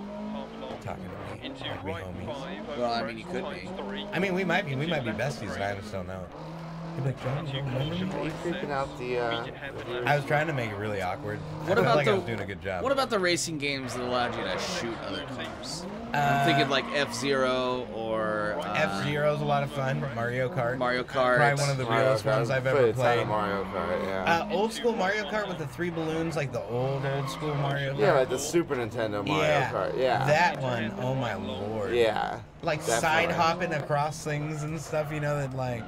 talking to me? Like we homies?" Well, I mean, you could be. I mean, we might be besties, and I just don't know it. He'd be like, "John, you don't remember me?" Are you creeping out the I was trying to make it really awkward. What I felt about like I the was doing a good job. What about the racing games that allowed you to shoot other cars? I'm thinking like F-Zero or F-Zero's a lot of fun. Mario Kart. Mario Kart. Probably one of the Mario realest Kart. ones I've Played ever a ton of played. Mario Kart, yeah. Old school Mario Kart with the 3 balloons, like the old school Mario Kart. Yeah, like the Super Nintendo Mario Kart. Yeah. That one, oh my lord. Yeah. Like definitely. side hopping across things and stuff, you know, that like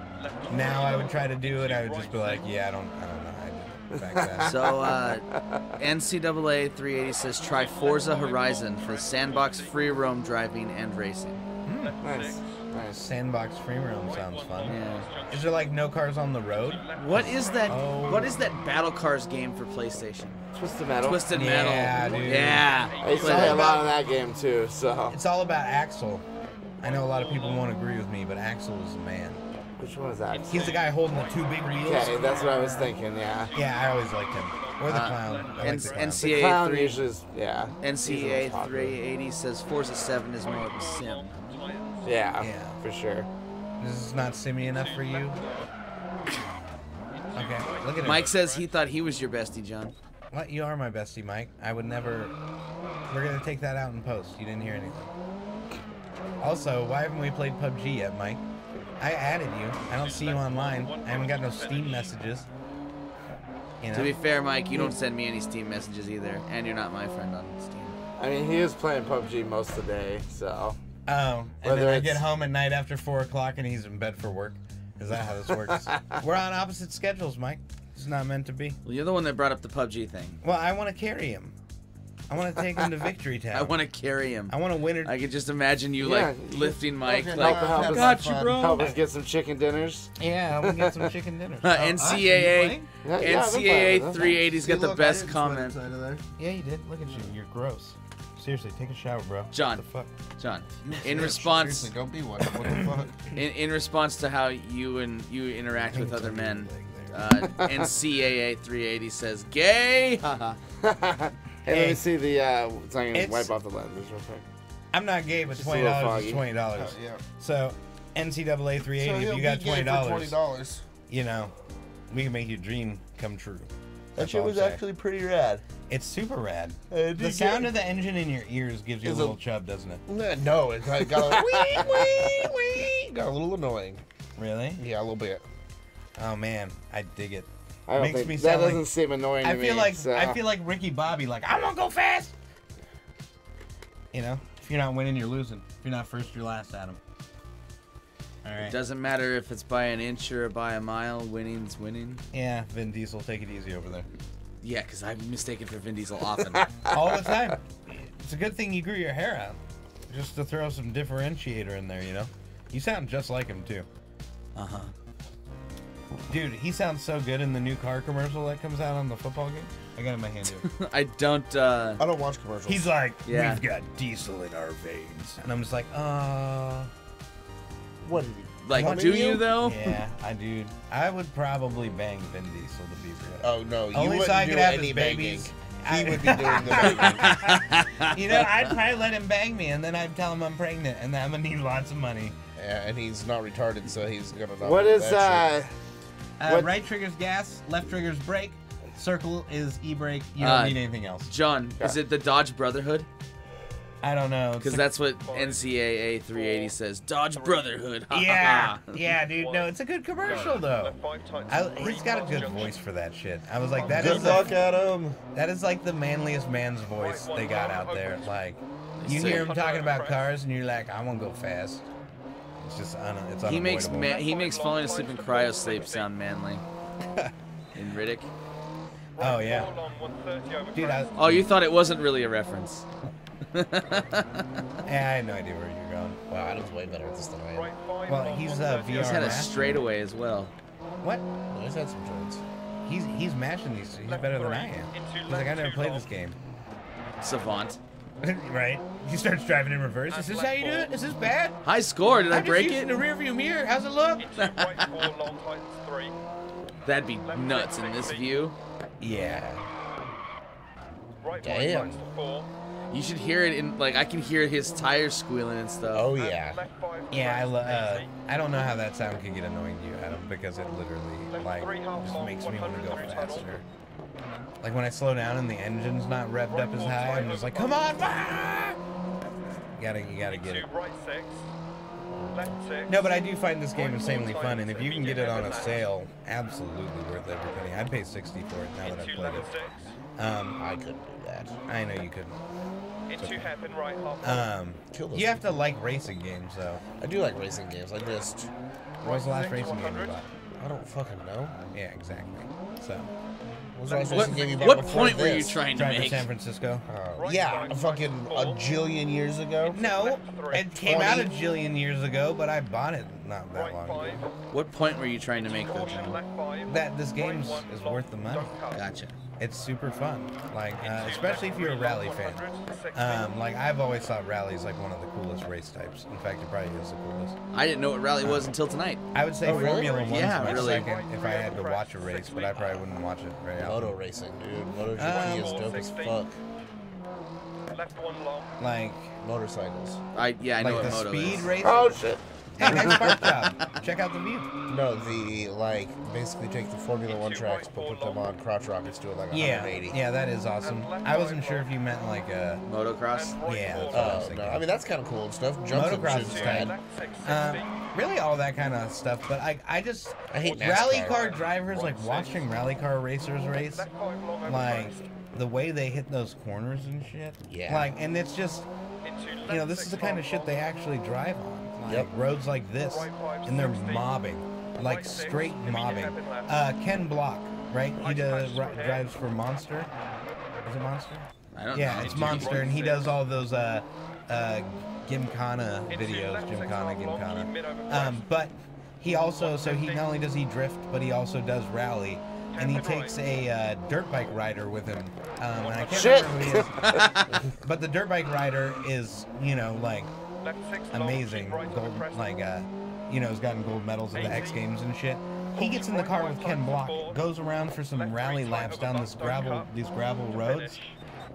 now I would try to do it, I would just be like, yeah, I don't know how I did it back then. So, NCAA 380 says try Forza Horizon for sandbox free roam driving and racing. Nice. Nice. Sandbox free roam sounds fun. Yeah. Is there like no cars on the road? What is that? Oh. What is that Battle Cars game for PlayStation? Twisted Metal. Twisted Yeah, Metal. dude. Yeah. I used to play a lot of that game too, so. It's all about Axel. I know a lot of people won't agree with me, but Axel is the man. Which one was that? He's the guy holding the 2 big wheels. Okay, that's what I was thinking, yeah. Yeah, I always liked him. Or the clown. I like the clown. The clown NCAA 3 usually is, yeah. he's the most NCAA popular. 380 says Forza 7 is more of a sim. Yeah, Yeah. for sure. This is not simmy enough for you? Okay, look at Mike him. says he thought he was your bestie, John. What? You are my bestie, Mike. I would never... We're going to take that out in post. You didn't hear anything. Also, why haven't we played PUBG yet, Mike? I added you. I don't see you online. I haven't got no Steam messages. You know? To be fair, Mike, you don't send me any Steam messages either, and you're not my friend on Steam. I mean, he is playing PUBG most of the day, so. And Whether then I it's- get home at night after 4 o'clock and he's in bed for work. Is that how this works? We're on opposite schedules, Mike. It's not meant to be. Well, you're the one that brought up the PUBG thing. Well, I want to carry him. I want to take him to Victory Town. I want to carry him. I want to win it. I could just imagine you Yeah, like you- lifting Mike, Okay, like, help us got have you, fun. Help bro. us get some chicken dinners. Yeah, we'll get some chicken dinner. NCAA, Yeah, I've been playing NCAA with them. 380's got the best comment. Yeah, you did. Look at you. You're gross. Seriously, take a shower, bro. John. What the fuck? John, in response, Seriously, don't be one. What the fuck? in response to how you interact with other men, NCAA 380 says, "Gay." Haha. Hey, let Hey. me see the. So I'm gonna It's- wipe off the lenses real quick. I'm not gay, but Just a little $20 is foggy. $20. Yeah. So, NCAA 380, if you got $20, $20. you know, we can make your dream come true. That That's shit all I'm was saying. actually pretty rad. It's super rad. Did The you sound of the engine in your ears gives you a Is little it- chub, doesn't it? No, it got a little wee, wee. Got a little annoying. Really? Yeah, a little bit. Oh man, I dig it. I don't Makes think me that sound like- doesn't seem annoying I to feel me. like so. I feel like Ricky Bobby. Like I want to go fast. You know, if you're not winning, you're losing. If you're not first, you're last, Adam. All right. Doesn't matter if it's by an inch or by a mile. Winning's winning. Yeah, Vin Diesel, take it easy over there. Yeah, because I'm mistaken for Vin Diesel often. All the time. It's a good thing you grew your hair out, just to throw some differentiator in there. You know, you sound just like him too. Uh huh. Dude, he sounds so good in the new car commercial that comes out on the football game. I got it in my hand here. I don't. I don't watch commercials. He's like, Yeah. we've got diesel in our veins. And I'm just like, what? Like, What do are you? you though? yeah, I would probably bang Vin Diesel to be real. Oh no, you Only wouldn't so I do could have any his banging. babies. He would be doing the banging. You know, I'd probably let him bang me, and then I'd tell him I'm pregnant, and that I'm gonna need lots of money. Yeah, and he's not retarded, so he's gonna not. What do is that shit. What- Right trigger's gas, left trigger's brake, circle is e-brake. You don't need anything else. John, is it the Dodge Brotherhood? I don't know. Because that's what NCAA 380 says. Dodge Brotherhood. Ha, ha, Yeah, ha. yeah, dude. No, it's a good commercial though. Left 5 tightens He's got a good voice for that shit. I was like, that Good is luck, Adam. that is like the manliest man's voice they got out there. Like, you hear him talking about cars, and you're like, I want to go fast. It's just, I don't know, it's He makes unavoidable. he makes falling asleep in cryo sleep sound manly. In Riddick. Oh yeah, long 130 over dude. crest. Oh, you thought it wasn't really a reference. Yeah, I had no idea where you're going. Wow, Adam's way better at this than I am. Right 5 Well, long, he's, 130 VR He's had a master. straightaway as well. What? No, he's had some joints. He's mashing these. He's better than I am. He's like, I never played this game. Savant. Right? He starts driving in reverse. Is this how you do it? Is this bad? High score. Did I I'm just break using it? the rearview mirror. How's it look? Into right 4 long tightens 3. That'd be nuts in this view. Yeah. Right 5 Damn. tightens to 4. You should hear it in like I can hear his tires squealing and stuff. Oh And yeah. left 5 Yeah, crest 80. I don't know how that sound can get annoying to you, Adam, because it literally, like, just makes me want to go faster. Like, when I slow down and the engine's not revved up as high, I'm just like, come on, ah! You gotta get it. Into right 6. Left 6. No, but I do find this game insanely fun, and if you can get it on a sale, absolutely worth every penny. I'd pay 60 for it now that I've Into played level it. 6. I couldn't do that. I know you couldn't. Into hairpin right half. Kill those You have to like racing games, though. I do like racing games. I just, What was the last racing game you 100. bought? I don't fucking know. Yeah, exactly. So, What was the last What, racing game you bought what before point were you this? trying to Drive to make? San Francisco. Yeah, fucking a jillion years ago. No, it came out a 20. jillion years ago, but I bought it not that Right long 5. ago. What point were you trying to make though, Caution John? left 5. That this game Right 1 is long, worth the money. don't cut. Gotcha. It's super fun, like Into especially if you're a left rally 3 fan. 100, 60. Like I've always thought rally's like one of the coolest race types. In fact, it probably is the coolest. I didn't know what rally was until tonight. I would say Oh, really? Formula One's Yeah, my really. second if I had to watch a race, but I probably wouldn't watch it very Moto often. racing, dude. MotoGP is dope as fuck. Left 1 long. Like Motorcycles. I know like what the moto speed is. race. Oh shit! Hey, nice park job. Check out the view. No, the like basically take the Formula One tracks, but put them on crotch rockets, do it like Yeah, 180. yeah, that is awesome. I wasn't sure if you meant like a. Motocross. Yeah, that's what I was Oh thinking. no, I mean that's kind of cool and stuff. Jumps and Motocross shit's is rad. tight. Left 6, 60. Really all that kind of stuff, but I just I hate rally NASCAR. car drivers, like watching rally car racers race, Left 5 long over like crest. the way they hit those corners and shit. Yeah. Like, and it's just you know, this is the kind of shit they actually drive on. Like, Yep. roads like this, and they're mobbing, like straight mobbing. Ken Block, right? He drives for Monster. Is it Monster? I don't Yeah, know. it's Monster, and he does all those Gymkhana videos, Gymkhana. But he also, so he not only does he drift, but he also does rally, and he takes a dirt bike rider with him. And I can't remember who he is. But the dirt bike rider is, you know, like amazing, gold, like you know, has gotten gold medals at the X Games and shit. He gets in the car with Ken Block, goes around for some rally laps down these gravel roads,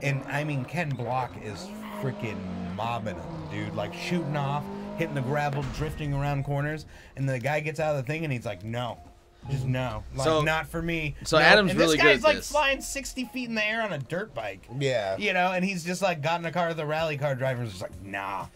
and I mean Ken Block is freaking mobbing him, dude, like shooting off, hitting the gravel, drifting around corners, and the guy gets out of the thing and he's like, no, just no, like So- not for me. so No. Adam's and really this good guy's at like this. flying 60 feet in the air on a dirt bike. Yeah. You know, and he's just like got in a car with a rally car driver and just like, nah.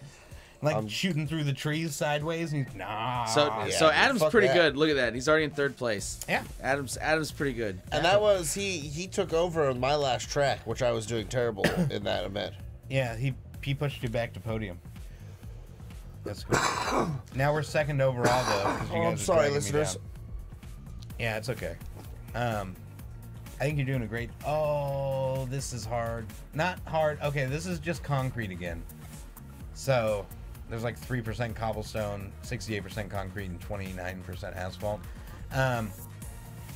Like shooting through the trees sideways and he's nah. So yeah, Adam's fuck pretty that. good. Look at that. He's already in 3rd place. yeah. Adam's pretty good. And that was he took over on my last track, which I was doing terrible in that event. Yeah, he pushed you back to podium. That's cool. Now we're 2nd overall though. 'Cause you Oh, guys I'm are sorry, dragging me listeners. down. Yeah, it's okay. I think you're doing a great. Oh, this is hard. Not hard. Okay, this is just concrete again. So there's like 3% cobblestone, 68% concrete, and 29% asphalt.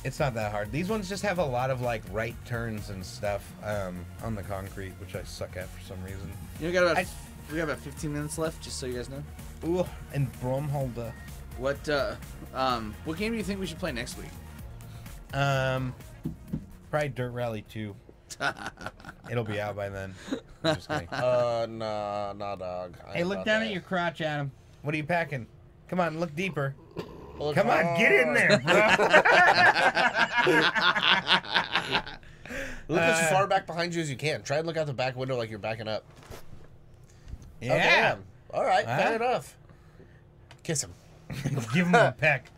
It's not that hard. These ones just have a lot of like right turns and stuff on the concrete, which I suck at for some reason. We got about 15 minutes left, just so you guys know. Ooh, and Bromholder. What game do you think we should play next week? Probably Dirt Rally 2. It'll be out by then. I'm just kidding. Nah, dog. I Hey, ain't look about down that. at your crotch, Adam. What are you packing? Come on, look deeper. Look Come on, get in hard. there, bro. Look as far back behind you as you can. Try and look out the back window like you're backing up. Oh, Yeah. damn. All right, Huh? fair enough. Kiss him. Give him a peck.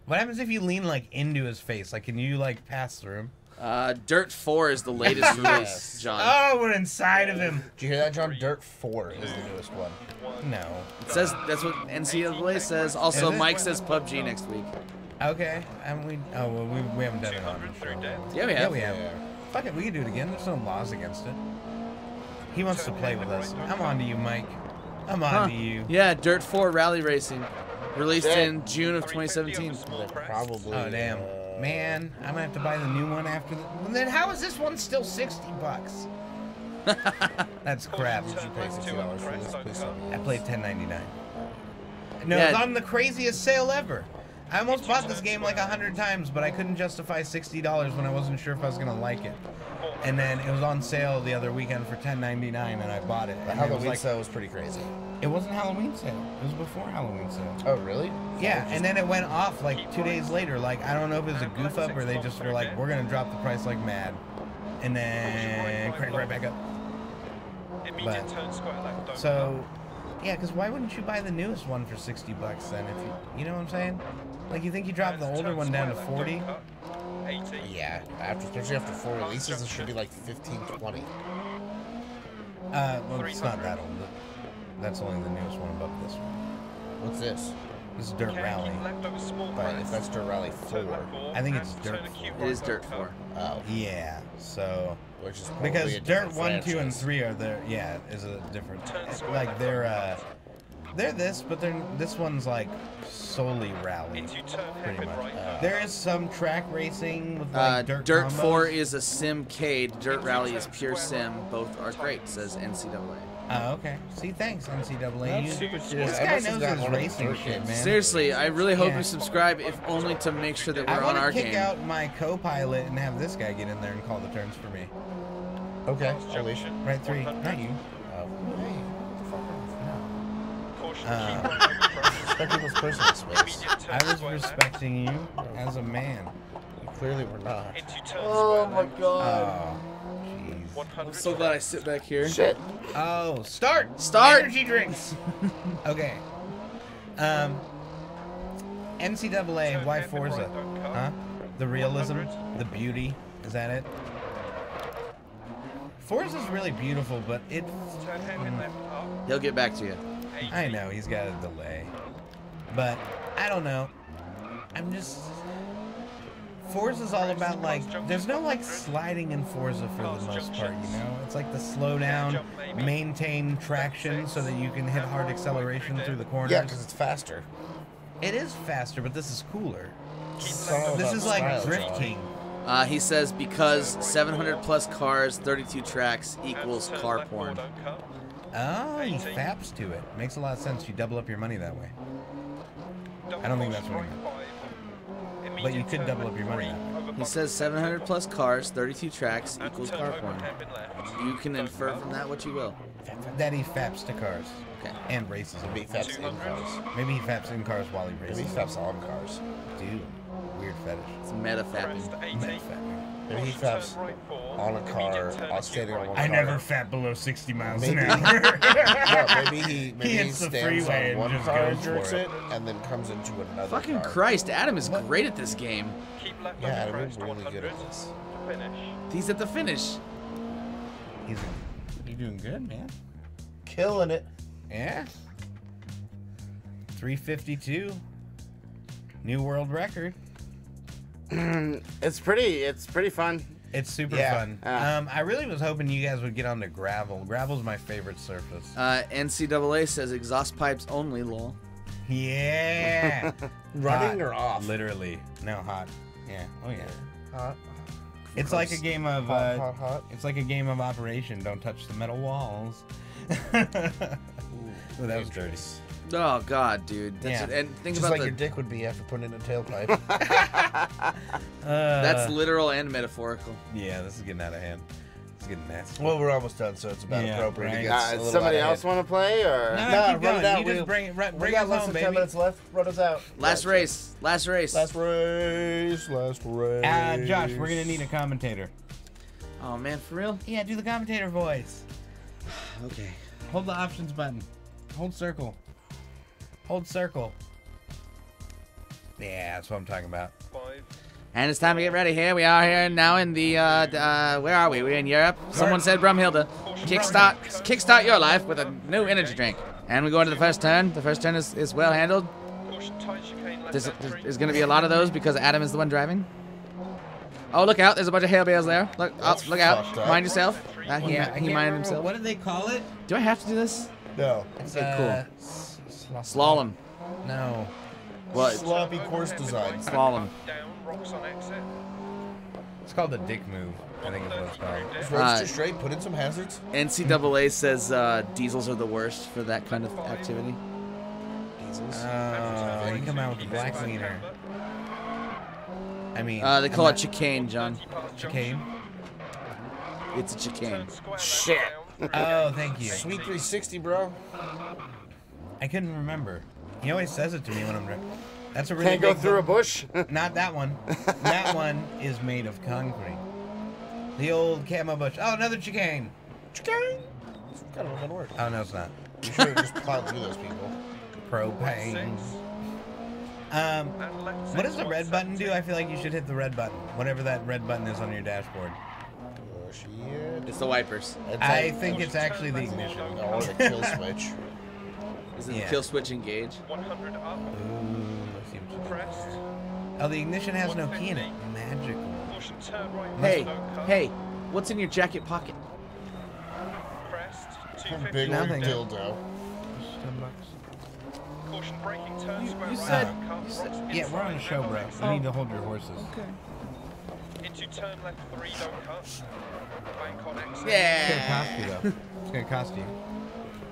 What happens if you lean like into his face? Like, can you like pass through him? Dirt 4 is the latest release, John. Oh, we're inside of him. Did you hear that, John? Dirt 4 is the newest one. No. It says that's what NCAA says. Also, Is it? Mike says PUBG next week. Okay. And we. Oh well, we haven't done it on the show. Yeah, we Yeah, have. we have. Yeah. Fuck it, we can do it again. There's no laws against it. He wants to play with us. I'm on to you, Mike. I'm on Huh. to you. Yeah, Dirt 4 Rally Racing, released Yeah. in June of 2017. They're probably. Oh damn, man! I'm gonna have to buy the new one after. Well, then how is this one still $60? That's crap. Did you pay $60 for this? Please tell me. I played $10.99. No, Yeah. it's on the craziest sale ever. I almost bought this game like 100 times, but I couldn't justify $60 when I wasn't sure if I was gonna like it. And then it was on sale the other weekend for $10.99, and I bought it. The And it was Halloween like, sale was pretty crazy. it wasn't Halloween sale. It was before Halloween sale. Oh, really? Yeah, and then it went off like 2 days later. Like, I don't know if it was a goof up or they just were like, we're gonna drop the price like mad, and then crank right back up. Immediate turn square left. So, yeah, because why wouldn't you buy the newest one for $60 then? If you know what I'm saying? Like, you think you drop the older one down to 40? 80. Yeah. Especially after 4 releases, it should be like 15, 20. Well, it's not that old. That's only the newest one above this one. What's this? This is Dirt Rally. Left over small But if crest. that's Dirt Rally 4, I think it's Dirt It is Dirt 4. oh, Yeah, so which is probably because a Dirt different 1, 2, and franchise. 3 are there. Yeah, is a different. Like they're this, but this one's like solely rally. Into turn Pretty hairpin much. right. There is some track racing with like dirt. Dirt combos. 4 is a simcade. Dirt Rally is pure sim. Both are great, says NCAA. Oh, okay. See, thanks NCAA. You- super this serious. guy Emerson's knows got his one of the racing dirt shit, games. man. Seriously, I really hope Yeah. you subscribe, if only to make sure that I we're want on to our kick game. out my co-pilot and have this guy get in there and call the turns for me. Okay, Alicia. Right, 3, not you. Oh, hey, Caution, Uh, keep right over crest. respect people's personal space. Immediate turn I was square left. respecting you as a man. You clearly were not. Into turn Oh square my left. god. Oh, jeez. 100. I'm so glad I sit back here. Shit. Oh, start! Start! Energy drinks! Okay. NCAA, why Forza? Huh? The realism? The beauty? Is that it? Forza's really beautiful, but it. Turn hairpin left up. He'll get back to you. I know he's got a delay, but I don't know. I'm just. Forza's all about like. There's no like sliding in Forza for the most part, you know. It's like the slow down, maintain traction so that you can hit hard acceleration through the corners. Yeah, because it's faster. It is faster, but this is cooler. It's all This about is like style, drifting. He says because 700 plus cars, 32 tracks equals Turn car left porn. 4, don't cut. Oh, he faps to it. Makes a lot of sense. You double up your money that way. I don't think that's what he meant. But you could double up your money that way. He says 700 plus cars, 32 tracks equals car porn. You can infer from that what you will. That he faps to cars. Okay. And races. Maybe he faps in cars. Maybe he faps in cars while he Maybe races. he faps on cars. Dude, weird fetish. It's meta Crest fapping. 80. Meta fapping. Maybe he faps on a car, standing on one car. I never fap below 60 miles Maybe. an hour. Yeah, maybe he hits the stands freeway on one and just car goes and jerks for it, and then comes into another Fucking car. Christ, Adam is great at this game. Keep left Yeah, over I'm crest really good 100 at this. to finish. He's at the finish. You're doing good, man. Killing it. Yeah. 352. New world record. It's pretty fun. It's super Yeah. fun. I really was hoping you guys would get onto gravel. Gravel's my favorite surface. NCAA says exhaust pipes only, lol. Yeah. Running Hot. or off? Literally. No, hot. Yeah. Oh, yeah. Hot. It's like a game of Hot. it's like a game of Operation. Don't touch the metal walls. Ooh, that was dirty. Oh god, dude. That's Yeah. And think Just about like the. your dick would be after putting in a tailpipe. That's literal and metaphorical. Yeah, this is getting out of hand. It's getting nasty. Well, we're almost done, so it's about Yeah, appropriate to right. get a little Somebody out of else hand. want to play or? No, Nah, keep run it going. out. You just We- bring it We got us less home, than 10 baby. minutes left. Run us out. Last race. Last race. Last race. Last race. Josh, we're gonna need a commentator. Oh man, for real? Yeah, do the commentator voice. Okay. Hold the options button. Hold circle. Hold circle. Yeah, that's what I'm talking about. 5. And it's time to get ready here. We are here now in the, where are we? We're in Europe. Someone said Brumhilde. Kickstart your life with a new energy drink. And we go into the first turn. The first turn is well handled. Caution tight chicane left There's at 3. going to be a lot of those because Adam is the one driving. Oh, look out. There's a bunch of hail bales there. Look That's out. fucked up. Mind yourself. He I minded can't remember, himself. what did they call it? Do I have to do this? No. Okay, Slalom. No. What? Sloppy course design. Slalom. Down, rocks on exit. It's called the dick move. I think is what it's called. Just roads too straight. Put in some hazards. NCAA says diesels are the worst for that kind of activity. Diesels. You come out with the black wiener. I mean, They call it chicane, John. chicane. It's a chicane. Shit. Oh, thank you. Sweet 360, bro. I couldn't remember. He always says it to me when I'm driving. That's a really Can't go big through a bush. Not that one. That one is made of concrete. The old camo bush. Oh, another chicane. Chicane. It's kind of gonna work. Oh, no, it's not. You should have just plowed through those people. Propane. What does the red button do? I feel like you should hit the red button. Whatever that red button is on your dashboard. Push it. It's the wipers. I think it's actually the ignition. Or the kill switch. Is it Yeah. the kill switch engage? 100 up. Ooh, I see what you did Crest. there. Oh, the ignition has no key in it. Magical. Caution turn right. Hey, don't cut. hey, what's in your jacket pocket? Crest. Some 250 big old Nothing. dildo. Caution braking turn square you right. said- don't cut. you said- Rocks Yeah, we're on a inside, show, no bro. exit. You need to hold your horses. Into turn left 3, don't cut. Bank on exit. It's gonna Yeah. cost you, though. It's gonna cost you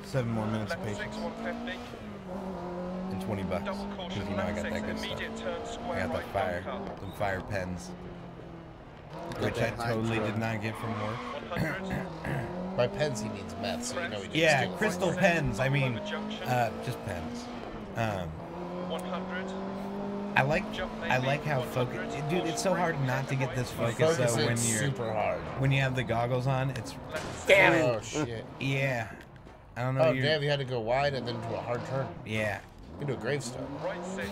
7 more minutes of Level 6, patience 150. and $20. Double Because caution you know I left got 6, that good stuff. immediate turn I square got right, that fire, don't cut. some fire pens, which I that high totally drug. did not get from work. 100. By pens, he means meth, so you know he didn't Yeah, steal it. crystal pens. I mean, Junction. just pens. 100. I like how focus. Dude, it's so hard not to get this focus Focus though in when super hard. when you have the goggles on. It's Damn it. Oh shit. yeah. I don't know. Oh you're, damn, you had to go wide and then do a hard turn. Yeah. Into a gravestone. Right 6.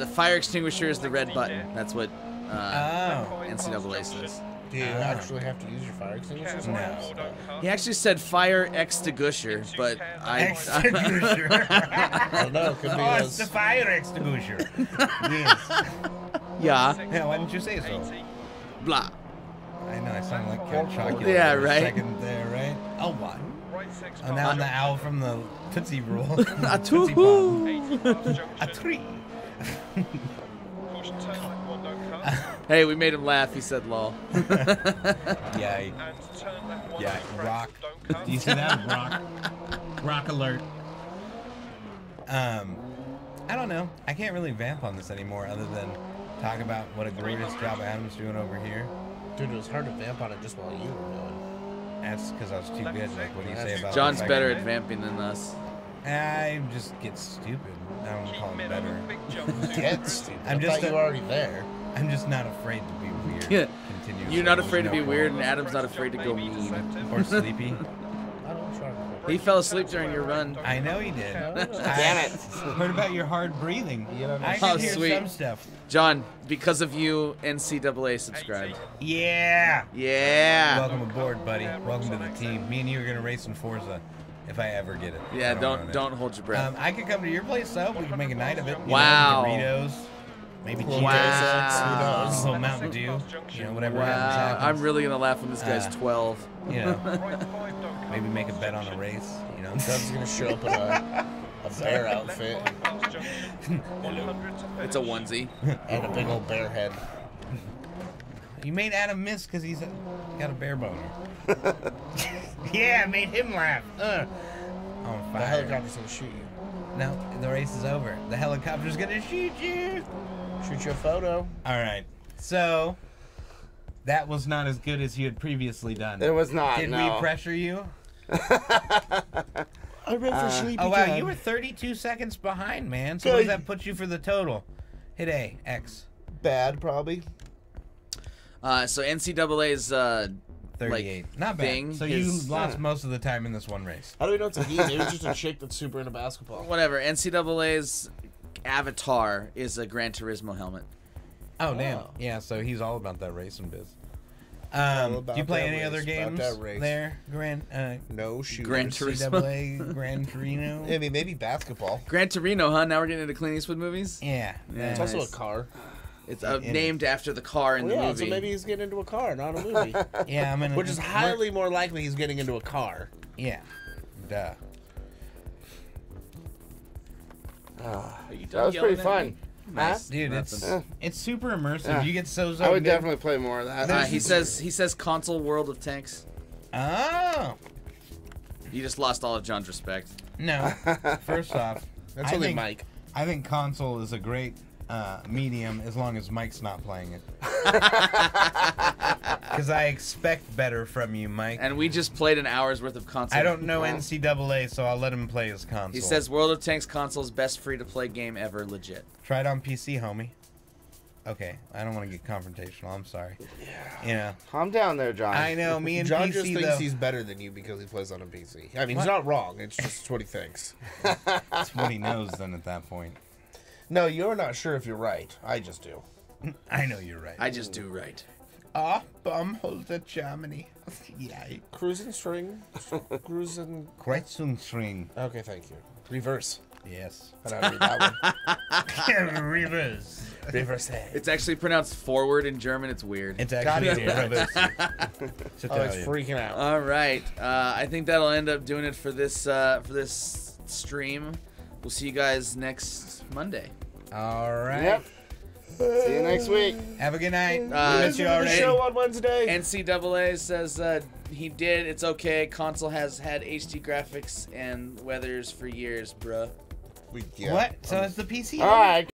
The fire extinguisher is the red button. That's what NCAA says. Do you actually have to use your fire extinguisher? sometimes? He actually said fire extinguisher, but Extinguisher. I don't know. Could be Oh, it's the those. fire extinguisher. Yes. yeah, Yeah, why didn't you say so? blah. I know, I sound like Count Chocula. Yeah, for a right. second there, right? Oh, what? Right 6 Oh, now I'm the owl from the Tootsie Roll. A Tootsie toohoo. 80 past junction. A tree. Caution, turn left 1, don't cut. Hey, we made him laugh. He said lol. Yeah. And turn left 1, Yeah, don't rock. don't cut. Do you see that? Rock. Rock alert. I don't know. I can't really vamp on this anymore other than talk about what a glorious job Adam's doing over here. Dude, it was hard to vamp on it just while you were going. That's because I was too good. Like, what do you say about John's the better fact at vamping than us. that I just get stupid. I don't Keep call it middle, better. big jump to Get stupid. I'm I just thought you a- were already there. I'm just not afraid to be weird. Yeah. Continuously. You're not There's afraid to no be point. weird, and Adam's not afraid to go maybe mean. deceptive. Or sleepy. I don't try to. He fell asleep during your run. I know he did. Damn it. Heard about your hard breathing. I Oh, can hear sweet. some stuff. John, because of you, NCAA subscribed. Yeah. Yeah. Welcome aboard, buddy. Welcome to the team. Me and you are gonna race in Forza, if I ever get it. Yeah, I know don't hold your breath. I could come to your place though. We can make a night of it. You Wow. Know, Doritos, maybe Cheetos, Wow. a little Mountain Dew. You know, whatever happens, Wow, happens. I'm really gonna laugh when this guy's 12. You know, Right 5, don't cut. maybe make a bet on a race. You know, Doug's gonna show up in a bear outfit Left 5 past junction. 100 to finish. It's a onesie. and a big old bear head. you made Adam miss because he's got a bear boner. Yeah, I made him laugh. On The fire. helicopter's gonna shoot you. No, the race is over. The helicopter's gonna shoot you. Shoot you a photo. All right. So that was not as good as you had previously done. It was not. Did no. we pressure you? I ran for sleepy Oh wow, time. you were 32 seconds behind, man. So what does that put you for the total? Hit A, X. bad, probably. So NCAA's 38. Not bad. thing So is- you lost most of the time in this one race. How do we know it's a he? Maybe it's just a chick that's super into basketball. whatever. NCAA's avatar is a Gran Turismo helmet. Oh damn. Oh. Yeah, so he's all about that racing biz. about Do you play that any race, other about games that race. there, No shoot. Gran Turismo. NCAA, Gran Torino? I mean, maybe basketball. Gran Torino, huh? Now we're getting into Clint Eastwood movies. Yeah. Yeah. It's also Nice. a car. It's It is. named after the car in Well, the yeah, movie. so maybe he's getting into a car, not a movie. Yeah, I'm in. Which is highly more likely he's getting into a car. Yeah. Duh. Are you That done was yelling pretty at fun. me? Huh? Nice. Dude, Nothing. it's super immersive. Yeah. You get so I would good. definitely play more of that. He says console World of Tanks. Oh You just lost all of John's respect. no! First off, That's I only think, Mike. I think console is a great medium as long as Mike's not playing it. Because I expect better from you, Mike. And we just played an hour's worth of console. I don't know NCAA, so I'll let him play his console. He says World of Tanks console's best free-to-play game ever. Legit. try it on PC, homie. Okay, I don't want to get confrontational. I'm sorry. Yeah. Calm down there, John. I know. Me and John PC just thinks though. he's better than you because he plays on a PC. I mean, What? he's not wrong. It's just what he thinks. That's what he knows. Then at that point, No, you're not sure if you're right. I just do. I know you're right. I just do right. Ah, Baumholzer Germany. Yay. Cruising string. Cruising. Kreuzungsring. Okay, thank you. Reverse. Yes. I don't read that one. Reverse. Reverse. It's actually pronounced forward in German. It's weird. It's actually reverse. It's Oh, it's Italian. freaking out. All right. I think that'll end up doing it for this stream. We'll see you guys next Monday. All right. Yep. See you next week. Have a good night. Uh, we miss you The already. show on Wednesday. NCAA says he did. It's okay. Console has had HD graphics and weathers for years, bruh. Yeah. What? So it's the PC? All right.